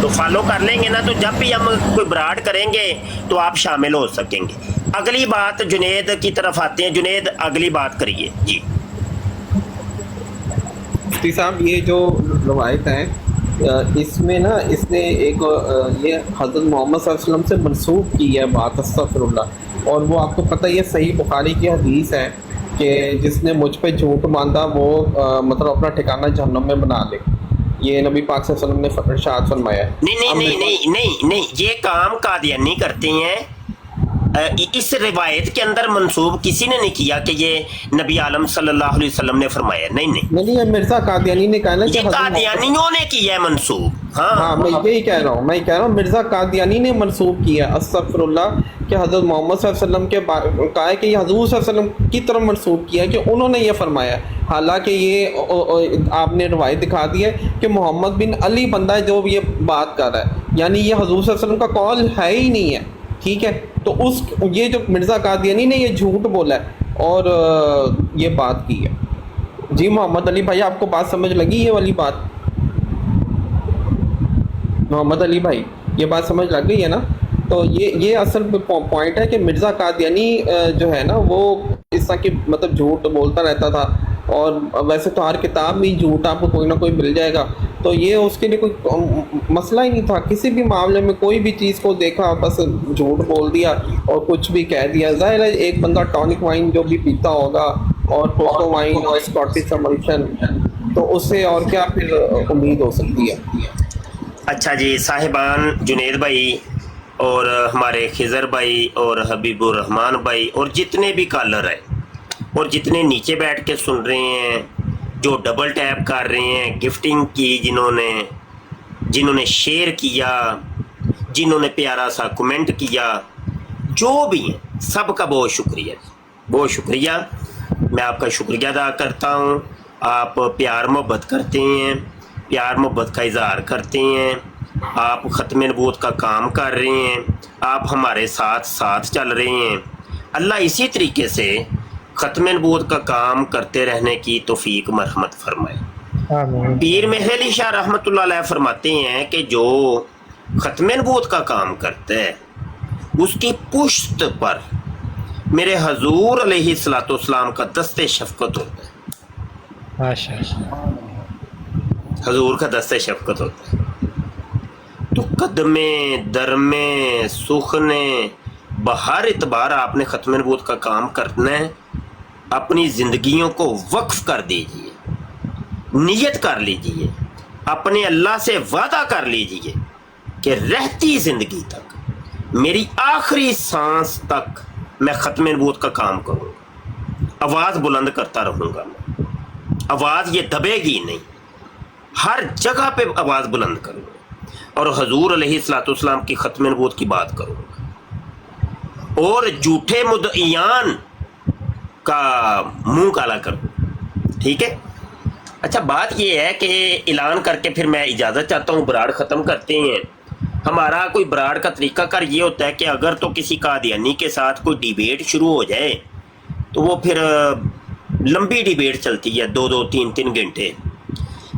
تو فالو کر لیں گے نا، تو جب بھی ہم کوئی براڈ کریں گے تو آپ شامل ہو سکیں گے. اگلی بات جنید کی طرف آتے ہیں. جنید اگلی بات کریے. جی مفتی صاحب، یہ جو روایت ہے اس میں نا اس نے ایک یہ حضرت محمد صلی اللہ علیہ وسلم سے منسوب کی ہے بات، استغفر اللہ. اور وہ آپ کو پتہ یہ صحیح بخاری کی حدیث ہے کہ جس نے مجھ پہ جھوٹ باندھا وہ مطلب اپنا ٹھکانہ جہنم میں بنا لے. یہ نبی پاک صلی اللہ علیہ وسلم نے ارشاد فرمایا ہے. نہیں، یہ کام قادیانی کرتے ہیں. اس روایت کے اندر منسوب کسی نے نہیں کیا کہ یہ نبی عالم صلی اللہ علیہ وسلم نے فرمایا. نہیں، یہ مرزا قادیانی نے کہا نا، یہ قادیانیوں نے کیا ہے منسوب. ہاں میں یہی کہہ رہا ہوں، مرزا قادیانی نے منسوب کیا استغفر اللہ کہ حضرت محمد صلی اللہ علیہ وسلم کے کہا ہے کہ یہ حضور صلی اللہ علیہ وسلم کی طرف منسوب کیا کہ انہوں نے یہ فرمایا. حالانکہ یہ آپ نے روایت دکھا دی ہے کہ محمد بن علی بندہ ہے جو یہ بات کر رہا ہے، یعنی یہ حضور صلی اللہ علیہ وسلم کا قول ہے ہی نہیں ہے. ٹھیک ہے، تو یہ جو مرزا قادیانی نے یہ جھوٹ بولا ہے اور یہ بات کی ہے. جی محمد علی بھائی، آپ کو بات سمجھ لگی یہ والی بات؟ محمد علی بھائی یہ بات سمجھ لگ گئی ہے نا؟ تو یہ اصل پوائنٹ ہے کہ مرزا قادیانی جو ہے نا وہ اس طرح کی مطلب جھوٹ بولتا رہتا تھا. اور ویسے تو ہر کتاب میں جھوٹ آپ کو کوئی نہ کوئی مل جائے گا، تو یہ اس کے لیے کوئی مسئلہ ہی نہیں تھا. کسی بھی معاملے میں کوئی بھی چیز کو دیکھا بس جھوٹ بول دیا اور کچھ بھی کہہ دیا. ظاہر ہے ایک بندہ ٹونک وائن جو بھی پیتا ہوگا اور پورٹو وائن اور اسکاٹش املشن، تو اس سے اور کیا پھر امید ہو سکتی ہے. اچھا جی صاحبان، جنید بھائی اور ہمارے خضر بھائی اور حبیب الرحمان بھائی اور جتنے بھی کالر ہیں اور جتنے نیچے بیٹھ کے سن رہے ہیں، جو ڈبل ٹیپ کر رہے ہیں، گفٹنگ کی جنہوں نے شیئر کیا، جنہوں نے پیارا سا کمنٹ کیا، جو بھی ہیں سب کا بہت شکریہ. بہت شکریہ. میں آپ کا شکریہ ادا کرتا ہوں. آپ پیار محبت کرتے ہیں، پیار محبت کا اظہار کرتے ہیں. آپ ختم نبوت کا کام کر رہے ہیں، آپ ہمارے ساتھ چل رہے ہیں. اللہ اسی طریقے سے ختم نبوت کا کام کرتے رہنے کی توفیق مرحمت فرمائے. پیر مہر علی شاہ رحمۃ اللہ علیہ فرماتے ہیں کہ جو ختم نبوت کا کام کرتا ہے اس کی پشت پر میرے حضور علیہ الصلوۃ والسلام کا دست شفقت ہوتا ہے. حضور کا دست شفقت ہوتا ہے. تو قدمے درمے سخنے بہر اعتبار آپ نے ختم نبوت کا کام کرنا ہے. اپنی زندگیوں کو وقف کر دیجئے، نیت کر لیجئے، اپنے اللہ سے وعدہ کر لیجئے کہ رہتی زندگی تک، میری آخری سانس تک میں ختم نبوت کا کام کروں گا. آواز بلند کرتا رہوں گا. آواز یہ دبے گی نہیں، ہر جگہ پہ آواز بلند کروں گا اور حضور علیہ الصلوۃ والسلام کی ختم نبوت کی بات کروں گا اور جھوٹے مدعیان کا منہ کالا کروں. ٹھیک ہے. اچھا بات یہ ہے کہ اعلان کر کے پھر میں اجازت چاہتا ہوں، براڈ ختم کرتے ہیں. ہمارا کوئی براڈ کا طریقہ کار یہ ہوتا ہے کہ اگر تو کسی قادیانی کے ساتھ کوئی ڈیبیٹ شروع ہو جائے تو وہ پھر لمبی ڈیبیٹ چلتی ہے، 2-2 3-3 گھنٹے.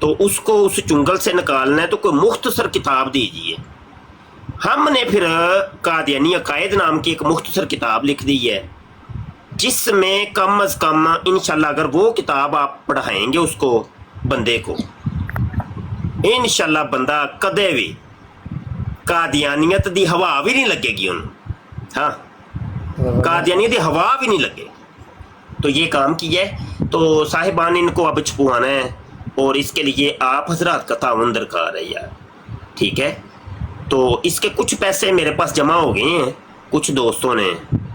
تو اس کو اس چنگل سے نکالنا ہے تو کوئی مختصر کتاب دیجیے. ہم نے پھر قادیانی عقائد نام کی ایک مختصر کتاب لکھ دی ہے جس میں کم از کم انشاءاللہ اگر وہ کتاب آپ پڑھائیں گے اس کو بندے کو, انشاءاللہ بندہ کدے بھی قادیانیت دی ہوا بھی نہیں لگے گی انہوں. ہاں قادیانیت دی ہوا بھی نہیں لگے. تو یہ کام کیا ہے. تو صاحبان ان کو اب چھپوانا ہے اور اس کے لیے آپ حضرات کا تعاون درکار ہے یار, ٹھیک ہے. تو اس کے کچھ پیسے میرے پاس جمع ہو گئے ہیں, کچھ دوستوں نے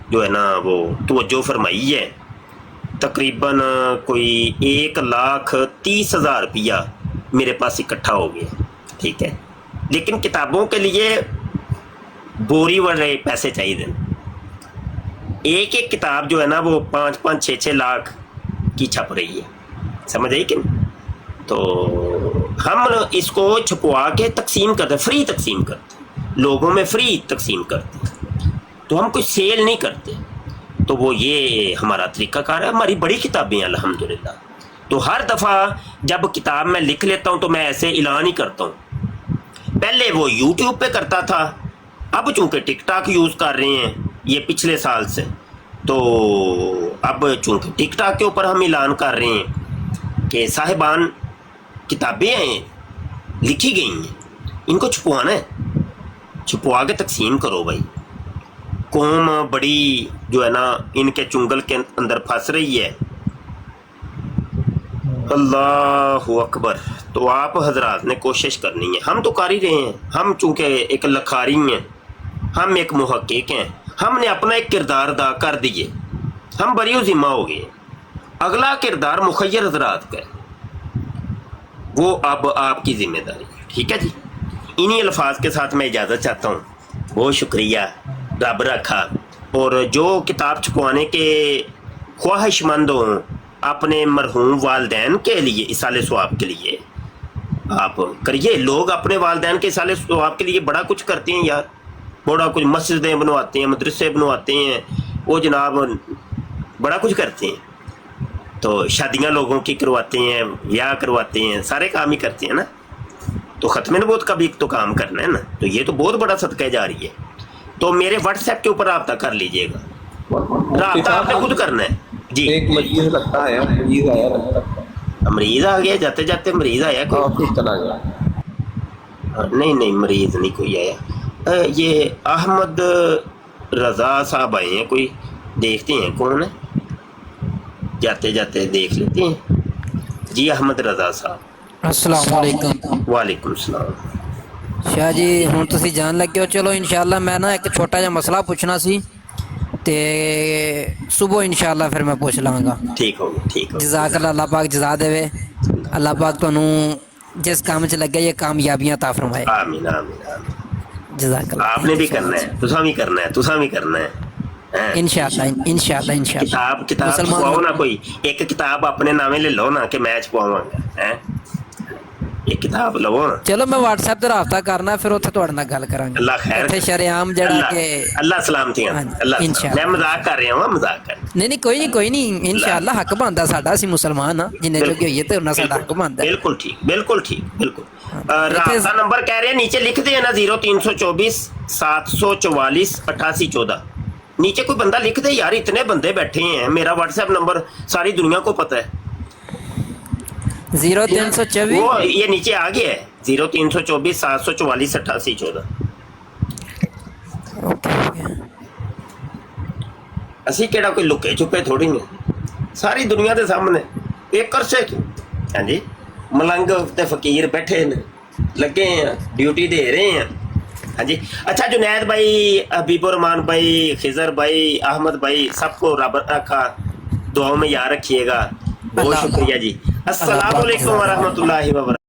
جو ہے نا وہ توجہ فرمائی ہے, تقریباً کوئی 1,30,000 روپیہ میرے پاس اکٹھا ہو گیا, ٹھیک ہے. لیکن کتابوں کے لیے بوری والے پیسے چاہیے. ایک ایک کتاب جو ہے نا وہ 5-5 6-6 لاکھ کی چھپ رہی ہے, سمجھ آئی کہ نہیں. تو ہم اس کو چھپوا کے تقسیم کرتے, فری تقسیم کرتے, لوگوں میں فری تقسیم کرتے. تو ہم کوئی سیل نہیں کرتے. تو وہ یہ ہمارا طریقہ کار ہے. ہماری بڑی کتابیں ہیں الحمدللہ. تو ہر دفعہ جب کتاب میں لکھ لیتا ہوں تو میں ایسے اعلان ہی کرتا ہوں. پہلے وہ یوٹیوب پہ کرتا تھا, اب چونکہ ٹک ٹاک یوز کر رہے ہیں یہ پچھلے سال سے, تو اب چونکہ ٹک ٹاک کے اوپر ہم اعلان کر رہے ہیں کہ صاحبان کتابیں ہیں لکھی گئی ہیں, ان کو چھپوانا ہے, چھپوا کے تقسیم کرو بھائی. قوم بڑی جو ہے نا ان کے چنگل کے اندر پھنس رہی ہے. اللہ اکبر. تو آپ حضرات نے کوشش کرنی ہے. ہم تو کر ہی رہے ہیں. ہم چونکہ ایک لکھاری ہیں, ہم ایک محقق ہیں, ہم نے اپنا ایک کردار ادا کر دیے, ہم بری و ذمہ ہو گئے. اگلا کردار مخیر حضرات کا ہے, وہ اب آپ کی ذمہ داری ہے, ٹھیک ہے جی. انہی الفاظ کے ساتھ میں اجازت چاہتا ہوں. بہت شکریہ, رب رکھا. اور جو کتاب چھپوانے کے خواہش مند ہوں اپنے مرحوم والدین کے لیے اصالِ ثواب کے لیے آپ کریے. لوگ اپنے والدین کے اصالِ ثواب کے لیے بڑا کچھ کرتے ہیں یار, بڑا کچھ مسجدیں بنواتے ہیں, مدرسے بنواتے ہیں, وہ جناب بڑا کچھ کرتے ہیں. تو شادیاں لوگوں کی کرواتے ہیں, بیاہ کرواتے ہیں, سارے کام ہی کرتے ہیں نا. تو ختم نبوت کا بھی تو کام کرنا ہے نا. تو یہ تو بہت بڑا صدقہ جاری ہے. تو میرے واٹس ایپ کے اوپر رابطہ کر لیجئے گا, رابطہ آپ نے خود کرنا ہے جی. ایک مریض لگتا ہے, مریض آیا لگتا ہے, مریض آ گیا, جاتے جاتے مریض آیا کوئی, چلا گیا. نہیں مریض نہیں کوئی آیا. یہ احمد رضا صاحب آئے ہیں, کوئی دیکھتے ہیں کون ہے, جاتے جاتے دیکھ لیتے ہیں. جی احمد رضا صاحب. السلام علیکم. وعلیکم السلام. شاہ جی ہوں تسی جان لگے ہو. چلو انشاءاللہ میں نا ایک چھوٹا جہا مسئلہ پوچھنا سی تے صبح انشاءاللہ پھر میں پوچھ لوں گا. ٹھیک ہو, ٹھیک ہو. جزاک اللہ, اللہ پاک جزا دے, اللہ پاک تانوں جس کام چ لگے یہ کامیابیاں عطا فرمائے. آمین آمین آمین. جزاک اللہ. آپ نے بھی کرنا ہے, تساں بھی کرنا ہے, تساں بھی کرنا ہے انشاءاللہ انشاءاللہ انشاءاللہ. کتاب چھپواؤ نا, کوئی ایک کتاب اپنے نامے لے لو نا کہ میں چھپواواں گا, ایک کتاب لو نا. چلو میں واٹس ایپ تے رابطہ کرنا, پھر اتنے تہاڈے نال گل کراں گے. اللہ خیر, اتنے شریعام جڑا کہ اللہ سلامتیاں. اللہ میں مذاق کر رہا ہوں, مذاق کر. نہیں کوئی نہیں انشاءاللہ حق بندا ساڈا, اسی مسلمان ہاں, جننے جو کہ ہوئیے تے انہاں ساڈا حق بندا. بالکل ٹھیک, بالکل ٹھیک, بالکل. رابطہ نمبر کہہ رہے ہیں نیچے لکھ دیں نا, 0324 744 8814. نیچے کوئی بندہ لکھ دے یار, اتنے بندے بیٹھے ہیں, میرا واٹس ایپ نمبر ساری دنیا کو پتہ ہے. 0324 وہ یہ نیچے آ گیا ہے, 0324 744 8814. اسی کہڑا کوئی لکے چھپے تھوڑی نہیں, ساری دنیا کے سامنے ایک عرصے کی. ہاں جی, ملنگ تے فقیر بیٹھے ہیں, لگے ہیں, ڈیوٹی دے رہے ہیں. ہاں جی. اچھا جنید بھائی, حبیب الرحمان بھائی, خضر بھائی, احمد بھائی, سب کو رب رکھا دعاؤں میں یاد رکھیے گا. بہت شکریہ جی. السلام علیکم ورحمۃ اللہ وبرکاتہ.